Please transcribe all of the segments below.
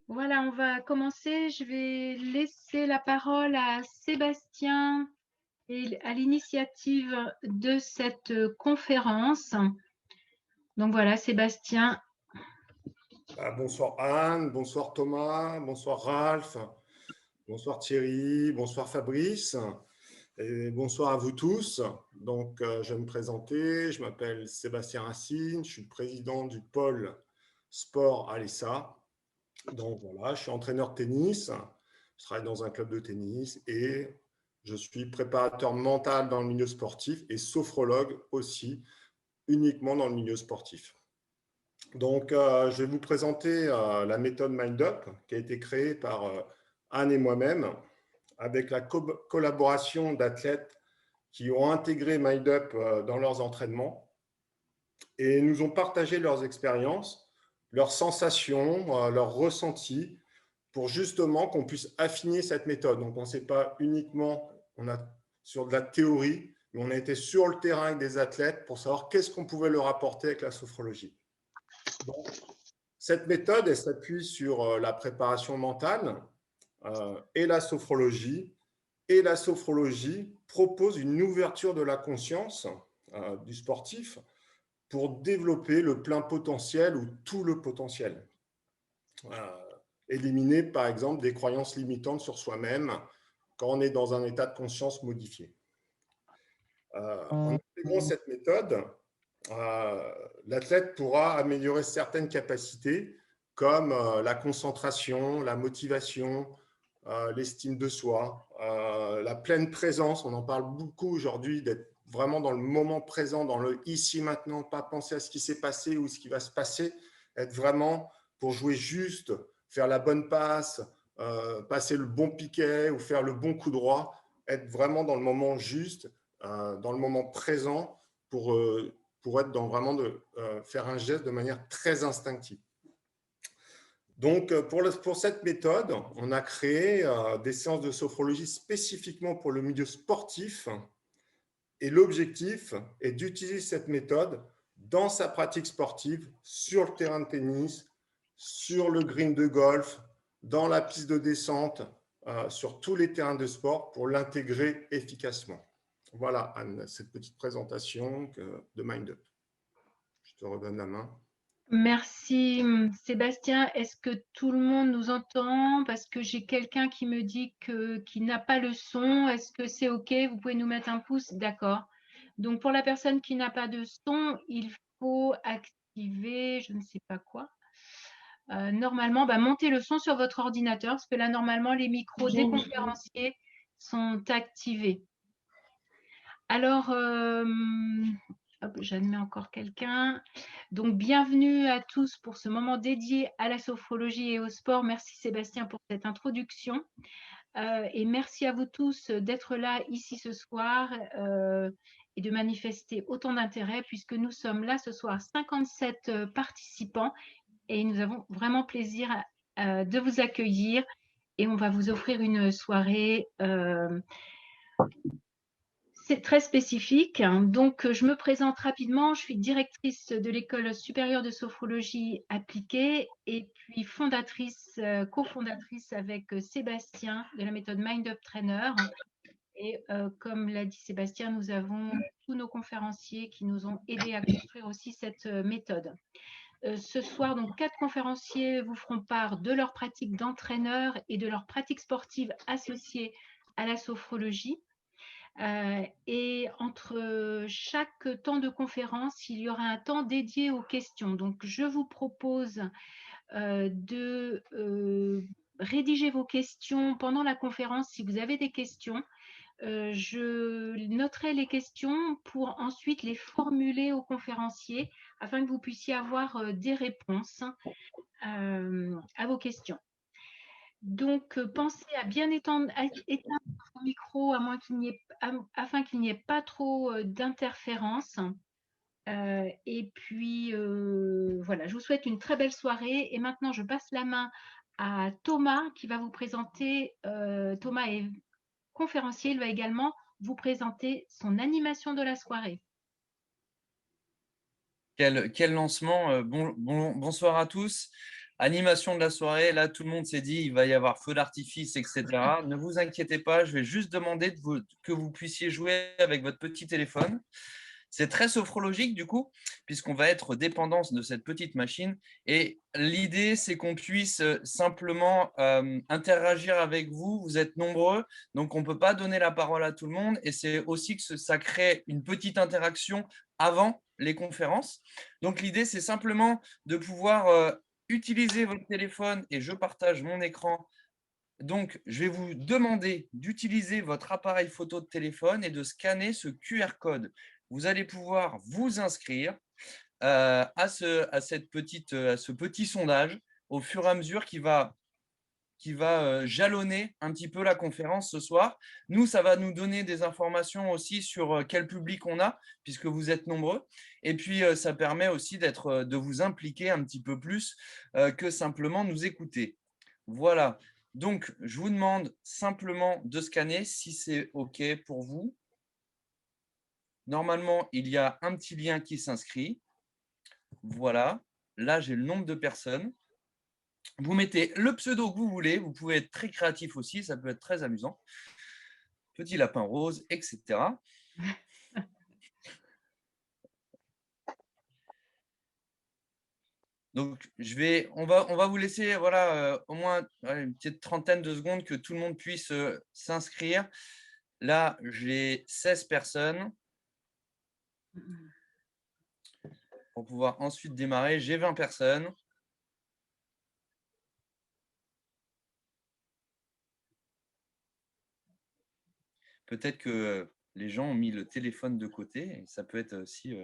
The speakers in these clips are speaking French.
Voilà, on va commencer. Je vais laisser la parole à Sébastien et à l'initiative de cette conférence. Donc voilà, Sébastien. Bonsoir Anne, bonsoir Thomas, bonsoir Ralph, bonsoir Thierry, bonsoir Fabrice et bonsoir à vous tous. Donc, je vais me présenter, je m'appelle Sébastien Racine, je suis le président du pôle sport à l'ESA. Donc voilà, je suis entraîneur de tennis, je travaille dans un club de tennis et je suis préparateur mental dans le milieu sportif et sophrologue aussi, uniquement dans le milieu sportif. Donc, je vais vous présenter la méthode MindUp qui a été créée par Anne et moi-même avec la collaboration d'athlètes qui ont intégré MindUp dans leurs entraînements et nous ont partagé leurs expériences, leurs sensations, leurs ressentis pour justement qu'on puisse affiner cette méthode. Donc, on ne sait pas uniquement sur de la théorie, mais on a été sur le terrain avec des athlètes pour savoir qu'est-ce qu'on pouvait leur apporter avec la sophrologie. Donc, cette méthode, elle s'appuie sur la préparation mentale et la sophrologie. Et la sophrologie propose une ouverture de la conscience du sportif pour développer le plein potentiel ou tout le potentiel. Éliminer, par exemple, des croyances limitantes sur soi-même quand on est dans un état de conscience modifié. En intégrant cette méthode, l'athlète pourra améliorer certaines capacités comme la concentration, la motivation, l'estime de soi, la pleine présence. On en parle beaucoup aujourd'hui, d'être vraiment dans le moment présent, dans le ici, maintenant, pas penser à ce qui s'est passé ou ce qui va se passer, être vraiment pour jouer juste, faire la bonne passe, passer le bon piquet ou faire le bon coup droit, être vraiment dans le moment juste, dans le moment présent pour être dans vraiment faire un geste de manière très instinctive. Donc, pour cette méthode, on a créé des séances de sophrologie spécifiquement pour le milieu sportif. Et l'objectif est d'utiliser cette méthode dans sa pratique sportive, sur le terrain de tennis, sur le green de golf, dans la piste de descente, sur tous les terrains de sport pour l'intégrer efficacement. Voilà, Anne, cette petite présentation de MindUp. Je te redonne la main. Merci Sébastien. Est-ce que tout le monde nous entend? Parce que j'ai quelqu'un qui me dit qu'il n'a pas le son. Est-ce que c'est OK? Vous pouvez nous mettre un pouce? D'accord. Donc, pour la personne qui n'a pas de son, il faut activer, je ne sais pas quoi. Normalement, montez le son sur votre ordinateur parce que là, normalement, les micros des conférenciers sont activés. Alors, j'admets encore quelqu'un. Donc, bienvenue à tous pour ce moment dédié à la sophrologie et au sport. Merci Sébastien pour cette introduction. Et merci à vous tous d'être là ici ce soir et de manifester autant d'intérêt puisque nous sommes là ce soir 57 participants et nous avons vraiment plaisir de vous accueillir et on va vous offrir une soirée c'est très spécifique. Donc, je me présente rapidement. Je suis directrice de l'École supérieure de sophrologie appliquée et puis fondatrice, cofondatrice avec Sébastien de la méthode MindUp Trainer. Et comme l'a dit Sébastien, nous avons tous nos conférenciers qui nous ont aidés à construire aussi cette méthode. Ce soir, donc, 4 conférenciers vous feront part de leur pratique d'entraîneur et de leur pratique sportive associée à la sophrologie. Et entre chaque temps de conférence, il y aura un temps dédié aux questions. Donc, je vous propose de rédiger vos questions pendant la conférence si vous avez des questions. Je noterai les questions pour ensuite les formuler aux conférenciers afin que vous puissiez avoir des réponses à vos questions. Donc, pensez à bien éteindre votre micro afin qu'il n'y ait pas trop d'interférences. Et puis, voilà, je vous souhaite une très belle soirée. Et maintenant, je passe la main à Thomas qui va vous présenter, Thomas est conférencier, il va également vous présenter son animation de la soirée. Quel lancement. Bonsoir à tous. Animation de la soirée. Là, tout le monde s'est dit il va y avoir feu d'artifice, etc. Ne vous inquiétez pas, je vais juste demander que vous puissiez jouer avec votre petit téléphone. C'est très sophrologique du coup, puisqu'on va être dépendant de cette petite machine. Et l'idée, c'est qu'on puisse simplement interagir avec vous. Vous êtes nombreux, donc on ne peut pas donner la parole à tout le monde. Et c'est aussi que ça crée une petite interaction avant les conférences. Donc l'idée, c'est simplement de pouvoir utiliser votre téléphone, et je partage mon écran. Donc, je vais vous demander d'utiliser votre appareil photo de téléphone et de scanner ce QR code. Vous allez pouvoir vous inscrire à ce petit sondage au fur et à mesure qui va jalonner un petit peu la conférence ce soir. Nous, ça va nous donner des informations aussi sur quel public on a, puisque vous êtes nombreux. Et puis, ça permet aussi de vous impliquer un petit peu plus que simplement nous écouter. Voilà. Donc, je vous demande simplement de scanner si c'est OK pour vous. Normalement, il y a un petit lien qui s'inscrit. Voilà. Là, j'ai le nombre de personnes. Vous mettez le pseudo que vous voulez. Vous pouvez être très créatif aussi. Ça peut être très amusant. Petit lapin rose, etc. Donc, on va vous laisser au moins une petite trentaine de secondes que tout le monde puisse s'inscrire. Là, j'ai 16 personnes. Pour pouvoir ensuite démarrer, j'ai 20 personnes. Peut-être que les gens ont mis le téléphone de côté, et ça peut être aussi…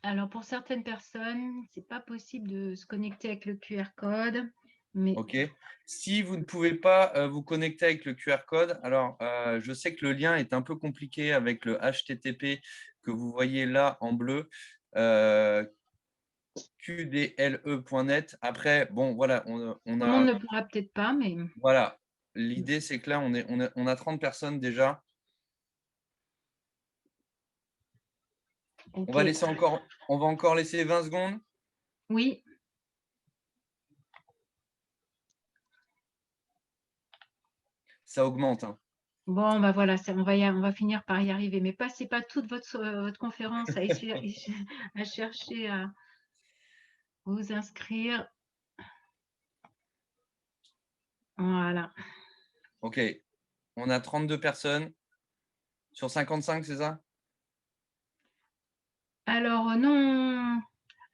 Alors, pour certaines personnes, ce n'est pas possible de se connecter avec le QR code. Mais… OK. Si vous ne pouvez pas vous connecter avec le QR code, alors je sais que le lien est un peu compliqué avec le HTTP que vous voyez là en bleu, qdle.net. Après, bon, voilà, on Tout le a… monde ne pourra peut-être pas, mais… Voilà. L'idée, c'est que là, on a 30 personnes déjà. Okay. On va encore laisser 20 secondes. Oui. Ça augmente. Hein. Bon, bah voilà, on va finir par y arriver. Mais passez pas toute votre conférence à chercher à vous inscrire. Voilà. OK. On a 32 personnes sur 55, c'est ça? Alors, non.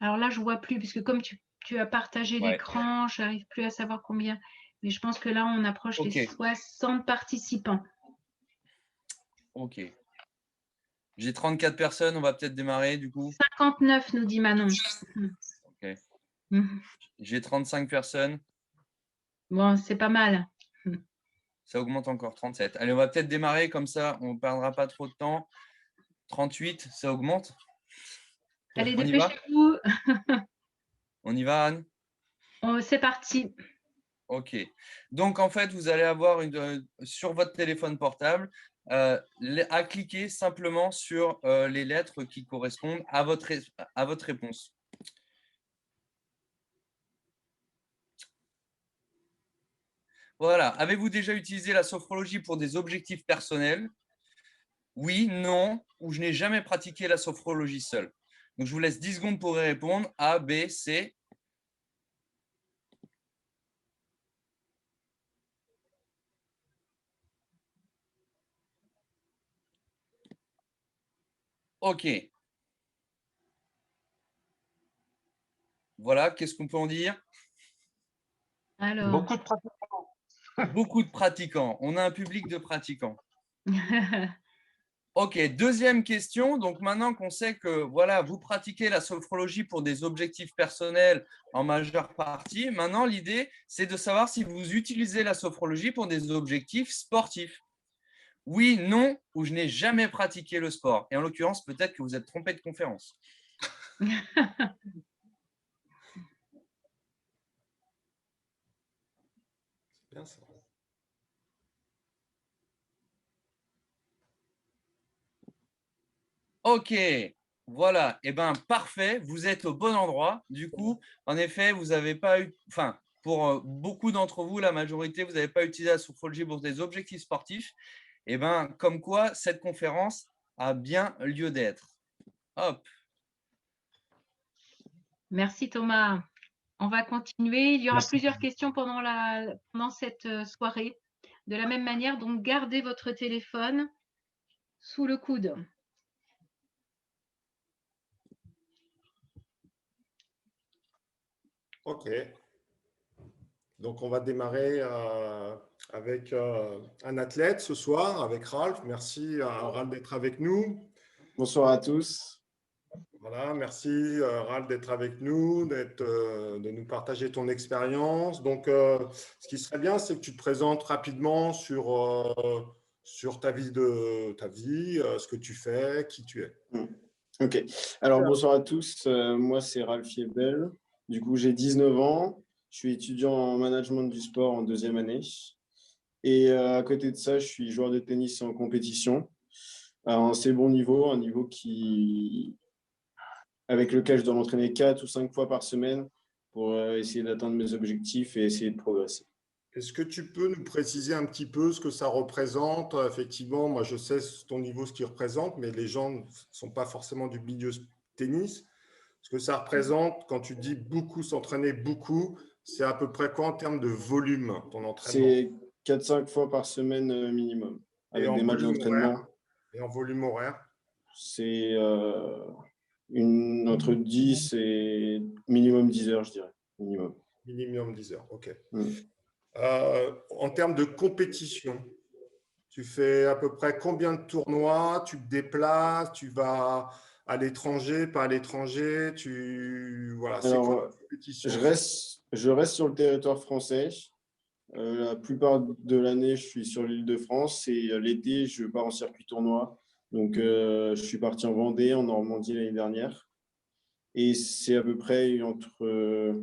Alors là, je vois plus, puisque comme tu as partagé l'écran, je n'arrive plus à savoir combien. Mais je pense que là, on approche les 60 participants. OK. J'ai 34 personnes, on va peut-être démarrer du coup. 59, nous dit Manon. OK. J'ai 35 personnes. Bon, c'est pas mal. Ça augmente encore, 37. Allez, on va peut-être démarrer comme ça, on ne perdra pas trop de temps. 38, ça augmente. Allez, dépêchez-vous. On y va, Anne? Oh, c'est parti. OK. Donc, en fait, vous allez avoir sur votre téléphone portable à cliquer simplement sur les lettres qui correspondent à votre réponse. Voilà. Avez-vous déjà utilisé la sophrologie pour des objectifs personnels? Oui, non, ou je n'ai jamais pratiqué la sophrologie seule. Donc, je vous laisse 10 secondes pour y répondre. A, B, C. OK. Voilà, qu'est-ce qu'on peut en dire? Alors. Beaucoup de pratiquants. Beaucoup de pratiquants. On a un public de pratiquants. OK, deuxième question. Donc, maintenant qu'on sait que voilà, vous pratiquez la sophrologie pour des objectifs personnels en majeure partie, maintenant, l'idée, c'est de savoir si vous utilisez la sophrologie pour des objectifs sportifs. Oui, non, ou je n'ai jamais pratiqué le sport. Et en l'occurrence, peut-être que vous êtes trompé de conférence. Bien ça. Ok, voilà, et ben parfait, vous êtes au bon endroit. Du coup, en effet, vous n'avez pas eu, enfin, pour beaucoup d'entre vous, la majorité, vous n'avez pas utilisé la sophrologie pour des objectifs sportifs. Et ben, comme quoi, cette conférence a bien lieu d'être. Hop. Merci Thomas. On va continuer. Il y aura Merci. plusieurs questions pendant cette soirée. De la même manière, donc gardez votre téléphone sous le coude. Ok. Donc, on va démarrer avec un athlète ce soir, avec Ralph. Merci Ralph d'être avec nous. Bonsoir à tous. Voilà, merci Ralph d'être avec nous, de nous partager ton expérience. Donc, ce qui serait bien, c'est que tu te présentes rapidement sur ta vie, ce que tu fais, qui tu es. Ok. Alors, bonsoir à tous. Moi, c'est Ralph Yebel. Du coup, j'ai 19 ans. Je suis étudiant en management du sport en 2e année. Et à côté de ça, je suis joueur de tennis en compétition à un assez bon niveau, un niveau avec lequel je dois m'entraîner 4 ou 5 fois par semaine pour essayer d'atteindre mes objectifs et essayer de progresser. Est-ce que tu peux nous préciser un petit peu ce que ça représente? Effectivement, moi, je sais ton niveau, ce qu'il représente, mais les gens ne sont pas forcément du milieu tennis. Ce que ça représente, quand tu dis beaucoup s'entraîner, beaucoup, c'est à peu près quoi en termes de volume, ton entraînement? C'est 4-5 fois par semaine minimum, Et avec en des matchs volume horaire? d'entraînement. Et en volume horaire? C'est entre 10 et minimum 10 heures, je dirais. Minimum. Minimum 10 heures, ok. Mm. En termes de compétition, tu fais à peu près combien de tournois? Tu te déplaces? Tu vas à l'étranger, pas à l'étranger? Voilà, c'est quoi Alors, la compétition? je reste sur le territoire français. La plupart de l'année, je suis sur l'Île-de-France et l'été, je pars en circuit tournoi. Donc, je suis parti en Vendée, en Normandie l'année dernière. Et c'est à peu près entre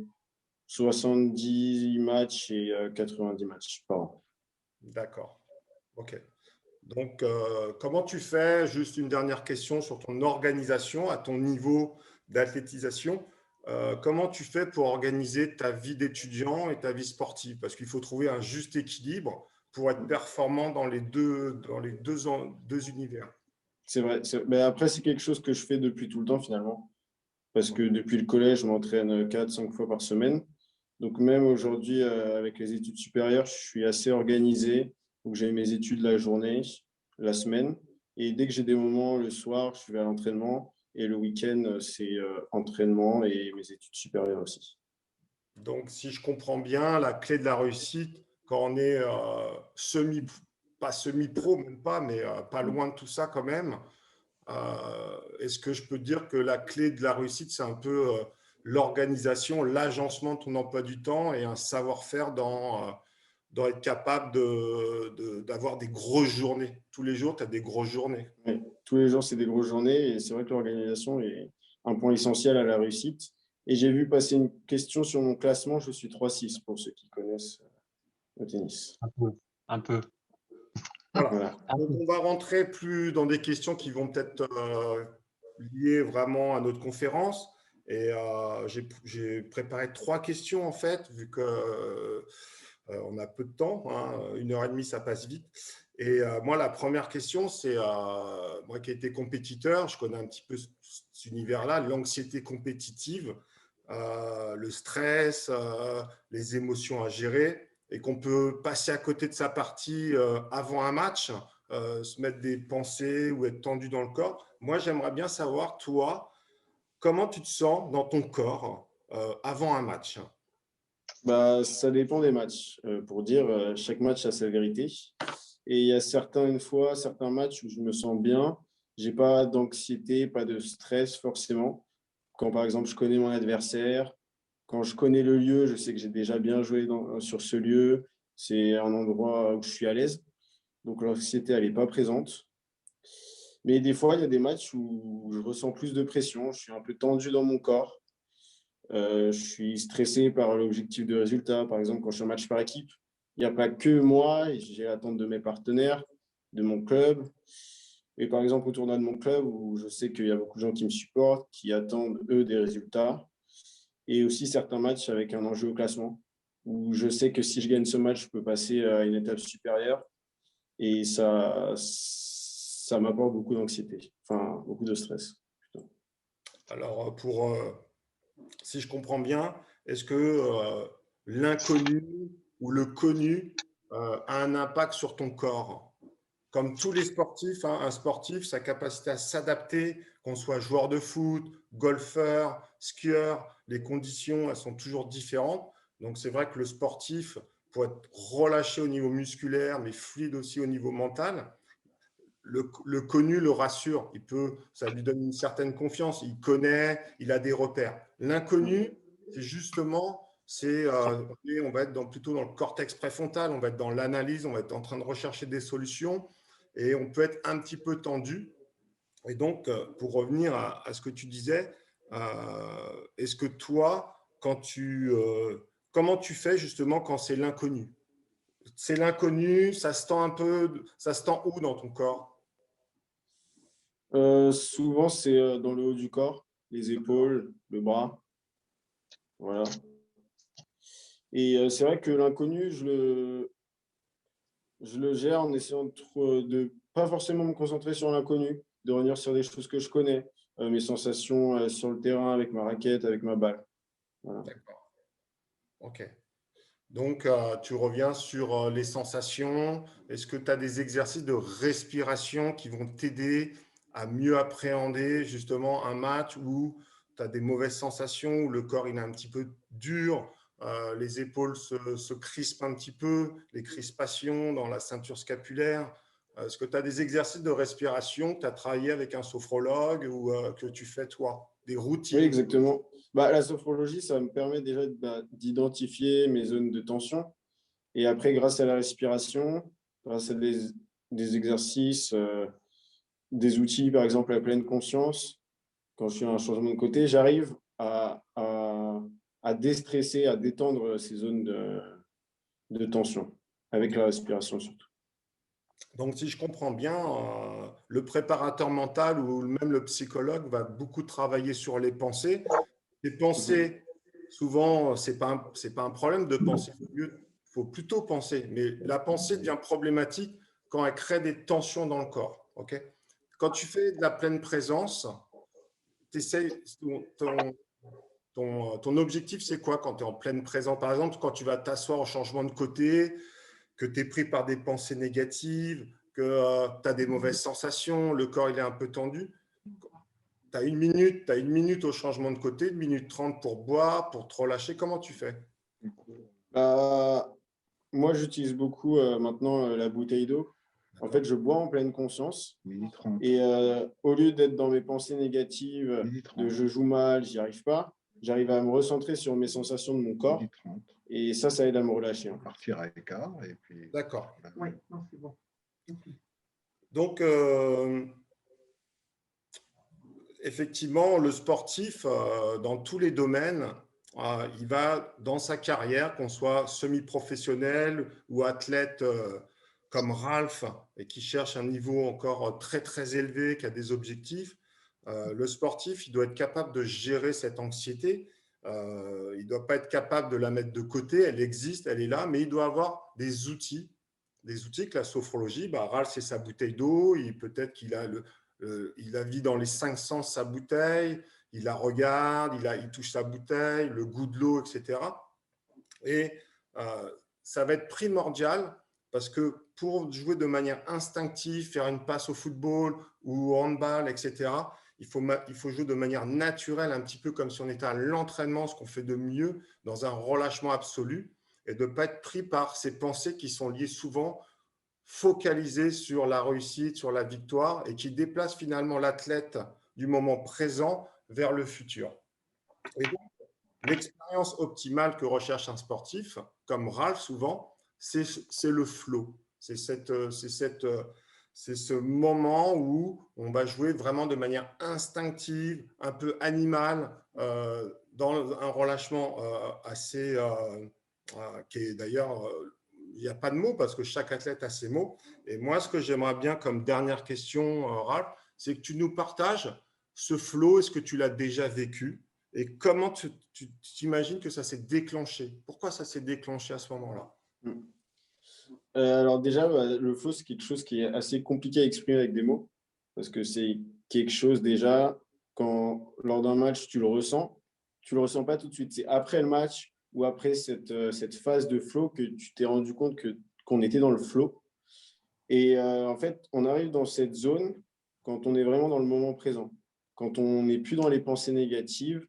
70 matchs et 90 matchs par an. D'accord, ok. Donc, comment tu fais, juste une dernière question sur ton organisation, à ton niveau d'athlétisation, comment tu fais pour organiser ta vie d'étudiant et ta vie sportive? Parce qu'il faut trouver un juste équilibre pour être performant dans les deux univers. C'est vrai. Mais après, c'est quelque chose que je fais depuis tout le temps finalement. Parce que depuis le collège, je m'entraîne 4-5 fois par semaine. Donc même aujourd'hui, avec les études supérieures, je suis assez organisé. Donc j'ai mes études la journée, la semaine. Et dès que j'ai des moments le soir, je vais à l'entraînement. Et le week-end, c'est entraînement et mes études supérieures aussi. Donc, si je comprends bien, la clé de la réussite, quand on est pas semi-pro, même pas, mais pas loin de tout ça quand même, est-ce que je peux dire que la clé de la réussite, c'est un peu l'organisation, l'agencement de ton emploi du temps et un savoir-faire dans être capable d'avoir des grosses journées. Tous les jours, tu as des grosses journées. Ouais. Tous les jours, c'est des grosses journées. Et c'est vrai que l'organisation est un point essentiel à la réussite. Et j'ai vu passer une question sur mon classement. Je suis 3-6 pour ceux qui connaissent le tennis. Un peu. Voilà. Voilà. Donc, on va rentrer plus dans des questions qui vont peut-être liées vraiment à notre conférence. Et j'ai préparé 3 questions en fait, vu que on a peu de temps, hein, 1h30, ça passe vite. Et moi, la première question, c'est moi qui ai été compétiteur, je connais un petit peu cet univers-là, l'anxiété compétitive, le stress, les émotions à gérer, et qu'on peut passer à côté de sa partie avant un match, se mettre des pensées ou être tendu dans le corps. Moi, j'aimerais bien savoir, toi, comment tu te sens dans ton corps avant un match? Bah, ça dépend des matchs. Pour dire, chaque match a sa vérité. Et il y a certaines fois, certains matchs où je me sens bien. J'ai pas d'anxiété, pas de stress forcément. Quand par exemple je connais mon adversaire, quand je connais le lieu, je sais que j'ai déjà bien joué sur ce lieu. C'est un endroit où je suis à l'aise. Donc l'anxiété, elle n'est pas présente. Mais des fois, il y a des matchs où je ressens plus de pression. Je suis un peu tendu dans mon corps. Je suis stressé par l'objectif de résultat. Par exemple, quand je suis en match par équipe, il n'y a pas que moi, j'ai l'attente de mes partenaires, de mon club. Et par exemple, au tournoi de mon club, où je sais qu'il y a beaucoup de gens qui me supportent, qui attendent, eux, des résultats. Et aussi certains matchs avec un enjeu au classement, où je sais que si je gagne ce match, je peux passer à une étape supérieure. Et ça m'apporte beaucoup d'anxiété, enfin, beaucoup de stress. Alors, si je comprends bien, est-ce que l'inconnu ou le connu a un impact sur ton corps? Comme tous les sportifs, hein, un sportif, sa capacité à s'adapter, qu'on soit joueur de foot, golfeur, skieur, les conditions, elles sont toujours différentes. Donc, c'est vrai que le sportif, pour être relâché au niveau musculaire, mais fluide aussi au niveau mental, le connu le rassure. Ça lui donne une certaine confiance. Il connaît, il a des repères. L'inconnu, c'est justement, on va être plutôt dans le cortex préfrontal, on va être dans l'analyse, on va être en train de rechercher des solutions et on peut être un petit peu tendu. Et donc, pour revenir à ce que tu disais, est-ce que toi, comment tu fais justement quand c'est l'inconnu? C'est l'inconnu, ça se tend un peu, ça se tend où dans ton corps? Souvent, c'est dans le haut du corps, les épaules, le bras. Voilà. Et c'est vrai que l'inconnu, je le gère en essayant de pas forcément me concentrer sur l'inconnu, de revenir sur des choses que je connais, mes sensations sur le terrain avec ma raquette, avec ma balle. Voilà. D'accord. OK. Donc, tu reviens sur les sensations. Est-ce que tu as des exercices de respiration qui vont t'aider à mieux appréhender justement un match où tu as des mauvaises sensations, où le corps il est un petit peu dur, les épaules se crispent un petit peu, les crispations dans la ceinture scapulaire. Est-ce que tu as des exercices de respiration que tu as travaillé avec un sophrologue ou que tu fais toi, des Oui, routines? exactement. Bah, la sophrologie, ça me permet déjà d'identifier mes zones de tension. Et après, grâce à la respiration, grâce à des exercices, des outils, par exemple la pleine conscience, quand je suis à un changement de côté, j'arrive à déstresser, à détendre ces zones de tension, avec la respiration surtout. Donc, si je comprends bien, le préparateur mental ou même le psychologue va beaucoup travailler sur les pensées. Les Mhm. pensées, souvent, c'est pas un problème de penser. Il faut plutôt penser. Mais la pensée devient problématique quand elle crée des tensions dans le corps. Ok. Quand tu fais de la pleine présence, ton objectif, c'est quoi quand tu es en pleine présence? Par exemple, quand tu vas t'asseoir au changement de côté, que tu es pris par des pensées négatives, que tu as des mauvaises sensations, le corps il est un peu tendu. Tu as une minute au changement de côté, 1 minute 30 pour boire, pour te relâcher. Comment tu fais? Bah, moi, j'utilise beaucoup maintenant la bouteille d'eau. En fait, je bois en pleine conscience. Et au lieu d'être dans mes pensées négatives, de je joue mal, j'y arrive pas, j'arrive à me recentrer sur mes sensations de mon corps. Et ça aide à me relâcher. Partir à écart. Et puis, D'accord. oui, non, c'est bon. Donc, effectivement, le sportif, dans tous les domaines, il va, dans sa carrière, qu'on soit semi-professionnel ou athlète comme Ralph, et qui cherche un niveau encore très, très élevé, qui a des objectifs, le sportif, il doit être capable de gérer cette anxiété. Il ne doit pas être capable de la mettre de côté. Elle existe, elle est là, mais il doit avoir des outils que la sophrologie, Ralph, c'est sa bouteille d'eau, peut-être qu'il a il la vit dans les 5 sens, sa bouteille, il la regarde, il touche sa bouteille, le goût de l'eau, etc. Et ça va être primordial parce que pour jouer de manière instinctive, faire une passe au football ou au handball, etc., il faut jouer de manière naturelle, un petit peu comme si on était à l'entraînement, ce qu'on fait de mieux, dans un relâchement absolu, et de ne pas être pris par ces pensées qui sont liées souvent focalisées sur la réussite, sur la victoire, et qui déplacent finalement l'athlète du moment présent vers le futur. Et donc, l'expérience optimale que recherche un sportif, comme Ralph souvent, c'est le flow. C'est ce moment où on va jouer vraiment de manière instinctive, un peu animale, dans un relâchement assez, qui est d'ailleurs il n'y a pas de mots parce que chaque athlète a ses mots. Et moi, ce que j'aimerais bien comme dernière question, Ralph, c'est que tu nous partages ce flow. Est-ce que tu l'as déjà vécu? Et comment tu t'imagines que ça s'est déclenché? Pourquoi ça s'est déclenché à ce moment-là? Alors déjà, le flow, c'est quelque chose qui est assez compliqué à exprimer avec des mots, parce que c'est quelque chose déjà, quand lors d'un match, tu le ressens pas tout de suite. C'est après le match ou après cette phase de flow que tu t'es rendu compte qu'on était dans le flow. Et en fait, on arrive dans cette zone quand on est vraiment dans le moment présent, quand on n'est plus dans les pensées négatives,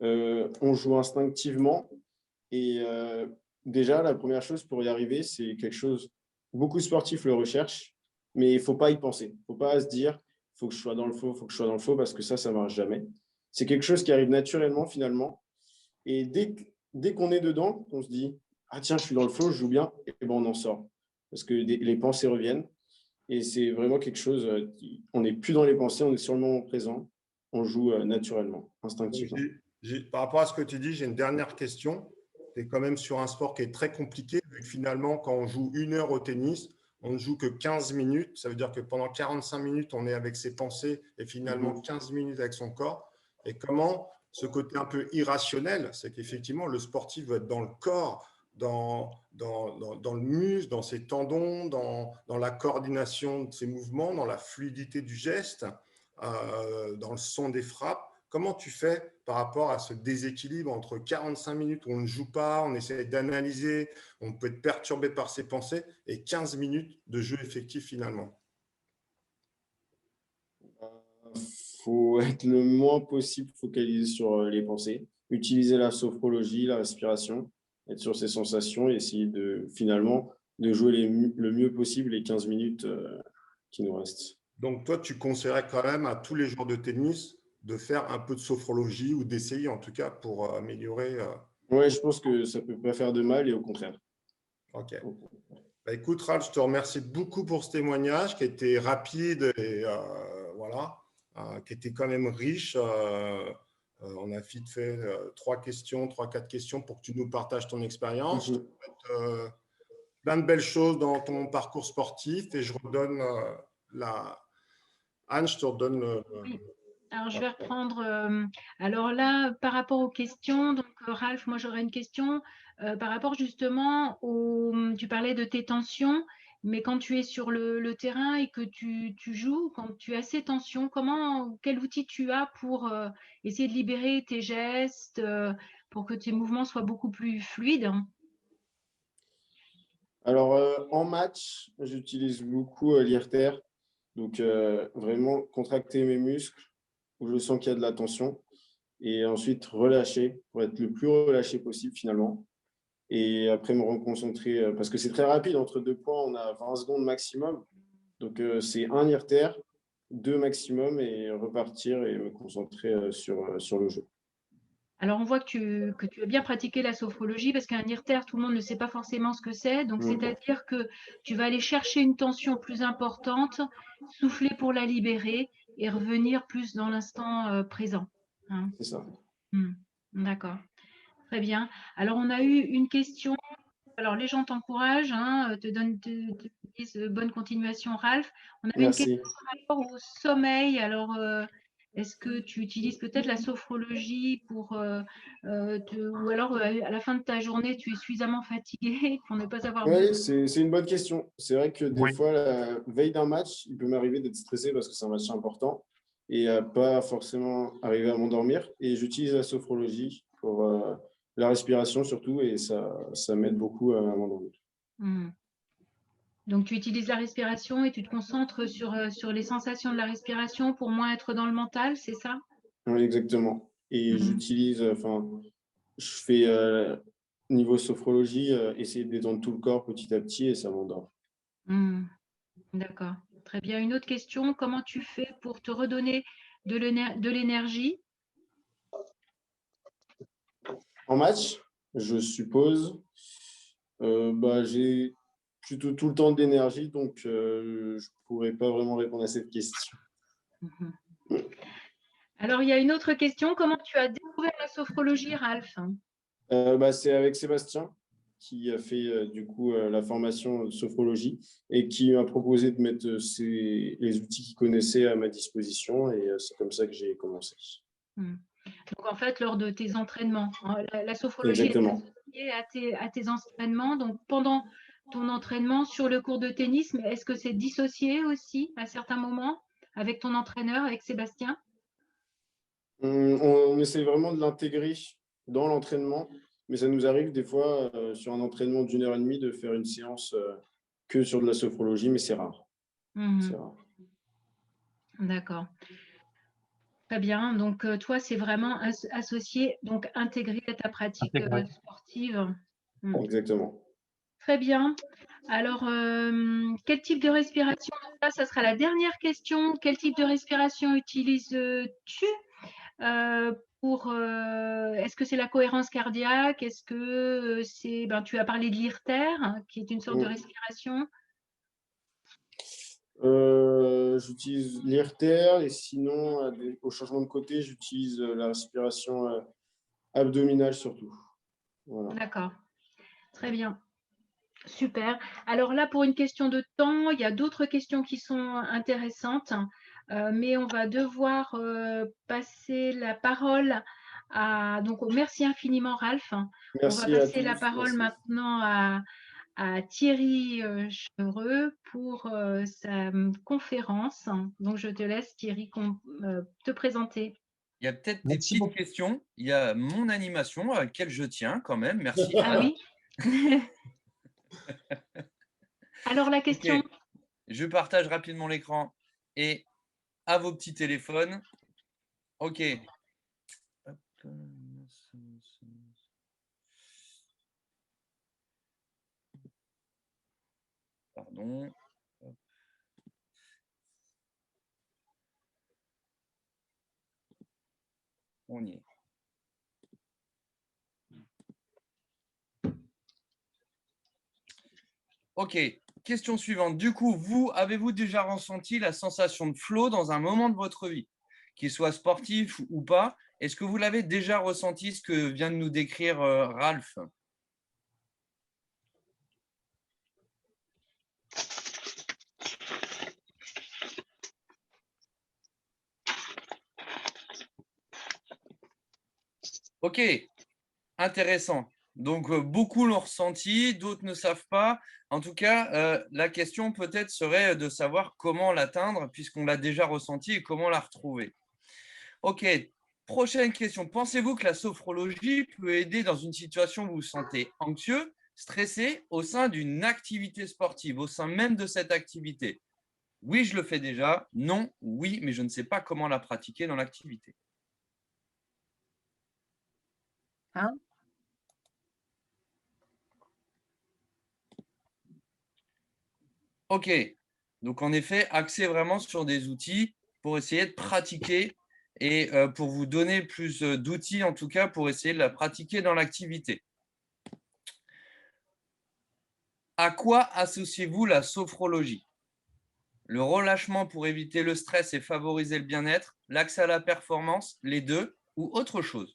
on joue instinctivement. Et déjà, la première chose pour y arriver, c'est quelque chose, beaucoup de sportifs le recherchent, mais il ne faut pas y penser. Il ne faut pas se dire, il faut que je sois dans le faux, il faut que je sois dans le faux, parce que ça ne marche jamais. C'est quelque chose qui arrive naturellement, finalement. Et dès qu'on est dedans, on se dit, ah tiens, je suis dans le flow, je joue bien, et ben on en sort. Parce que les pensées reviennent. Et c'est vraiment quelque chose, on n'est plus dans les pensées, on est sur le moment présent, on joue naturellement, instinctivement. Par rapport à ce que tu dis, j'ai une dernière question. Tu es quand même sur un sport qui est très compliqué, vu que finalement, quand on joue 1 heure au tennis, on ne joue que 15 minutes. Ça veut dire que pendant 45 minutes, on est avec ses pensées et finalement 15 minutes avec son corps. Et comment ce côté un peu irrationnel, c'est qu'effectivement, le sportif va être dans le corps, dans le muscle, dans ses tendons, dans la coordination de ses mouvements, dans la fluidité du geste, dans le son des frappes. Comment tu fais par rapport à ce déséquilibre entre 45 minutes où on ne joue pas, on essaie d'analyser, on peut être perturbé par ses pensées, et 15 minutes de jeu effectif finalement? Il faut être le moins possible focalisé sur les pensées, utiliser la sophrologie, la respiration, être sur ses sensations et essayer finalement de jouer le mieux possible les 15 minutes qui nous restent. Donc toi, tu conseillerais quand même à tous les joueurs de tennis de faire un peu de sophrologie ou d'essayer en tout cas pour améliorer. Ouais, je pense que ça peut pas faire de mal et au contraire. Ok. Bah, écoute, Ralph, je te remercie beaucoup pour ce témoignage qui était rapide et voilà, qui était quand même riche. On a vite fait 3-4 questions pour que tu nous partages ton expérience. Je te souhaite plein de belles choses dans ton parcours sportif et je redonne Anne, je te redonne Oui. Alors, je vais reprendre. Alors là, par rapport aux questions, donc Ralph, moi j'aurais une question par rapport justement tu parlais de tes tensions, mais quand tu es sur le terrain et que tu joues, quand tu as ces tensions, quel outil tu as pour essayer de libérer tes gestes, pour que tes mouvements soient beaucoup plus fluides? Alors, en match, j'utilise beaucoup l'haltère. Donc, vraiment contracter mes muscles où je sens qu'il y a de la tension et ensuite relâcher pour être le plus relâché possible finalement. Et après, me reconcentrer parce que c'est très rapide. Entre 2 points, on a 20 secondes maximum. Donc, c'est un haltère, 2 maximum et repartir et me concentrer sur le jeu. Alors, on voit que tu as bien pratiqué la sophrologie parce qu'un haltère, tout le monde ne sait pas forcément ce que c'est. Donc, c'est-à-dire que tu vas aller chercher une tension plus importante, souffler pour la libérer et revenir plus dans l'instant présent. Hein. C'est ça. D'accord. Très bien. Alors, on a eu une question. Alors, les gens t'encouragent, hein, te disent bonne continuation, Ralph. On avait une question Merci. par rapport au sommeil. Alors, est-ce que tu utilises peut-être la sophrologie ou alors à la fin de ta journée, tu es suffisamment fatigué pour ne pas avoir besoin? Oui, c'est une bonne question. C'est vrai que des fois, la veille d'un match, il peut m'arriver d'être stressé parce que c'est un match important et pas forcément arriver à m'endormir. Et j'utilise la sophrologie pour la respiration surtout et ça m'aide beaucoup à m'endormir. Donc, tu utilises la respiration et tu te concentres sur les sensations de la respiration pour moins être dans le mental, c'est ça? Oui, exactement. Et je fais niveau sophrologie, essayer de détendre tout le corps petit à petit et ça m'endort. D'accord. Très bien. Une autre question. Comment tu fais pour te redonner de l'énergie? En match, je suppose, j'ai plutôt tout le temps d'énergie, donc je ne pourrais pas vraiment répondre à cette question. Alors, il y a une autre question. Comment tu as découvert la sophrologie, Ralph? C'est avec Sébastien qui a fait du coup la formation de sophrologie et qui m'a proposé de mettre les outils qu'il connaissait à ma disposition. Et c'est comme ça que j'ai commencé. Donc, en fait, lors de tes entraînements, la sophrologie est Exactement. associée à tes entraînements. Donc, pendant ton entraînement sur le cours de tennis, mais est-ce que c'est dissocié aussi à certains moments avec ton entraîneur, avec Sébastien? On essaie vraiment de l'intégrer dans l'entraînement, mais ça nous arrive des fois sur un entraînement d'1h30 de faire une séance que sur de la sophrologie, mais c'est rare. C'est rare. D'accord. Très bien. Donc, toi, c'est vraiment associé, donc intégré à ta pratique sportive. Exactement. Très bien. Alors, quel type de respiration? Ça sera la dernière question. Quel type de respiration utilises-tu est-ce que c'est la cohérence cardiaque? Est-ce que c'est, tu as parlé de l'IRTER, qui est une sorte de respiration? J'utilise l'IRTER et sinon, au changement de côté, j'utilise la respiration abdominale surtout. Voilà. D'accord. Très bien. Super. Alors là, pour une question de temps, il y a d'autres questions qui sont intéressantes, mais on va devoir passer la parole à… Donc, merci infiniment, Ralph. Merci on va passer à tous. la parole Merci. maintenant à Thierry Chevreux pour sa conférence. Donc, je te laisse, Thierry, te présenter. Il y a peut-être des petites questions. Il y a mon animation à laquelle je tiens quand même. Merci. Ah oui. Alors, la question. Okay. Je partage rapidement l'écran et à vos petits téléphones. OK. Hop. Pardon. Hop. On y est. OK. Question suivante. Du coup, avez-vous déjà ressenti la sensation de flow dans un moment de votre vie, qu'il soit sportif ou pas? Est-ce que vous l'avez déjà ressenti, ce que vient de nous décrire Ralph? OK, intéressant. Donc, beaucoup l'ont ressenti, d'autres ne savent pas. En tout cas, la question peut-être serait de savoir comment l'atteindre, puisqu'on l'a déjà ressenti, et comment la retrouver. OK, prochaine question. Pensez-vous que la sophrologie peut aider dans une situation où vous vous sentez anxieux, stressé, au sein d'une activité sportive, au sein même de cette activité? Oui, je le fais déjà. Non, oui, mais je ne sais pas comment la pratiquer dans l'activité. OK. Donc, en effet, axer vraiment sur des outils pour essayer de pratiquer et pour vous donner plus d'outils, en tout cas, pour essayer de la pratiquer dans l'activité. À quoi associez-vous la sophrologie? Le relâchement pour éviter le stress et favoriser le bien-être, l'accès à la performance, les deux, ou autre chose?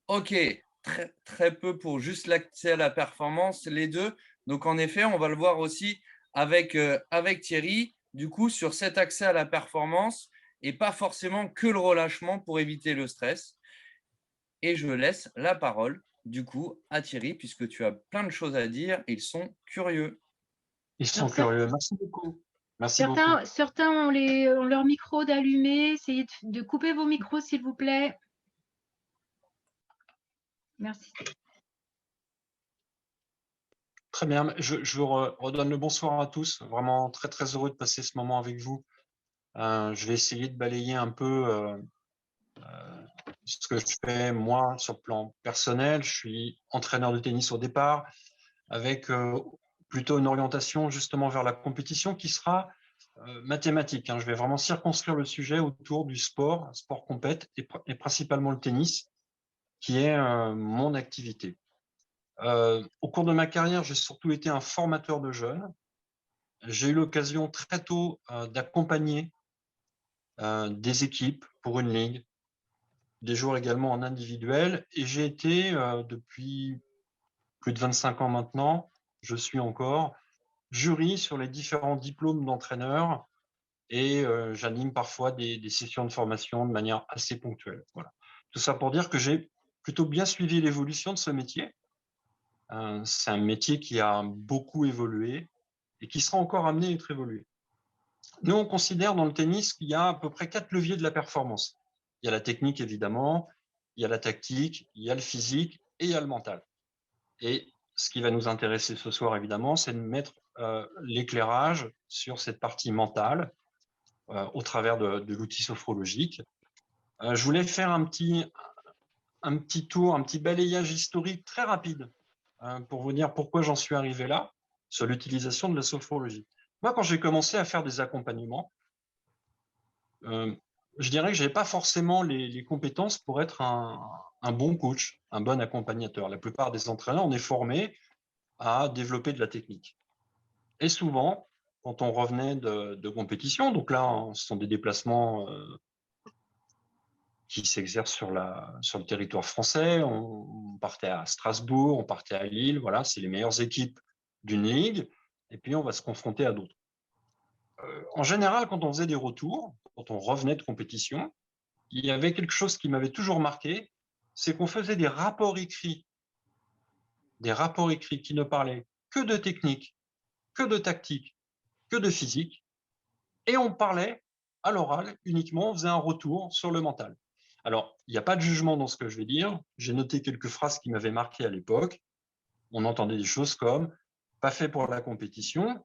OK, très peu pour juste l'accès à la performance, les deux. Donc, en effet, on va le voir aussi avec Thierry, du coup, sur cet accès à la performance et pas forcément que le relâchement pour éviter le stress. Et je laisse la parole, du coup, à Thierry, puisque tu as plein de choses à dire. Ils sont curieux. Ils sont curieux. Merci beaucoup. Merci beaucoup. Certains ont leur micro d'allumé. Essayez de couper vos micros, s'il vous plaît. Merci. Très bien. Je vous redonne le bonsoir à tous. Vraiment très, très heureux de passer ce moment avec vous. Je vais essayer de balayer un peu ce que je fais, moi, sur le plan personnel. Je suis entraîneur de tennis au départ, avec plutôt une orientation justement vers la compétition qui sera mathématique. Je vais vraiment circonscrire le sujet autour du sport compète et principalement le tennis, qui est mon activité. Au cours de ma carrière, j'ai surtout été un formateur de jeunes. j'ai eu l'occasion très tôt d'accompagner des équipes pour une ligue, des joueurs également en individuel. Et j'ai été, depuis plus de 25 ans maintenant, je suis encore jury sur les différents diplômes d'entraîneur et j'anime parfois des sessions de formation de manière assez ponctuelle. Voilà. Tout ça pour dire que j'ai plutôt bien suivi l'évolution de ce métier. C'est un métier qui a beaucoup évolué et qui sera encore amené à être évolué. Nous, on considère dans le tennis qu'il y a à peu près 4 leviers de la performance. Il y a la technique, évidemment, il y a la tactique, il y a le physique et il y a le mental. Et ce qui va nous intéresser ce soir, évidemment, c'est de mettre l'éclairage sur cette partie mentale au travers de l'outil sophrologique. Je voulais faire un petit tour, un petit balayage historique très rapide pour vous dire pourquoi j'en suis arrivé là, sur l'utilisation de la sophrologie. Moi, quand j'ai commencé à faire des accompagnements, je dirais que je n'avais pas forcément les compétences pour être un bon coach, un bon accompagnateur. La plupart des entraîneurs, on est formés à développer de la technique. Et souvent, quand on revenait de compétition, donc là, ce sont des déplacements qui s'exercent sur le territoire français, on partait à Strasbourg, on partait à Lille, voilà, c'est les meilleures équipes d'une ligue, et puis on va se confronter à d'autres. En général, quand on faisait des retours, quand on revenait de compétition, il y avait quelque chose qui m'avait toujours marqué, c'est qu'on faisait des rapports écrits qui ne parlaient que de technique, que de tactique, que de physique, et on parlait à l'oral uniquement, on faisait un retour sur le mental. Alors, il n'y a pas de jugement dans ce que je vais dire, j'ai noté quelques phrases qui m'avaient marqué à l'époque, on entendait des choses comme « pas fait pour la compétition »,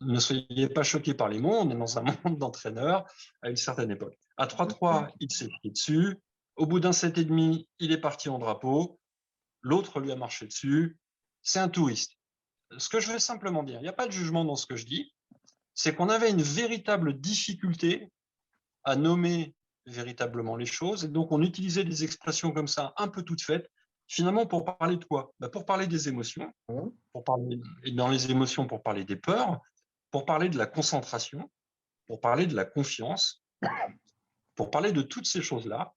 ne soyez pas choqués par les mots, on est dans un monde d'entraîneurs à une certaine époque. À 3-3, il s'est pris dessus. Au bout d'un 7,5, il est parti en drapeau. L'autre lui a marché dessus. C'est un touriste. Ce que je veux simplement dire, il n'y a pas de jugement dans ce que je dis, c'est qu'on avait une véritable difficulté à nommer véritablement les choses. Et donc, on utilisait des expressions comme ça, un peu toutes faites, finalement pour parler de quoi? Pour parler des émotions, et dans les émotions, pour parler des peurs, pour parler de la concentration, pour parler de la confiance, pour parler de toutes ces choses-là.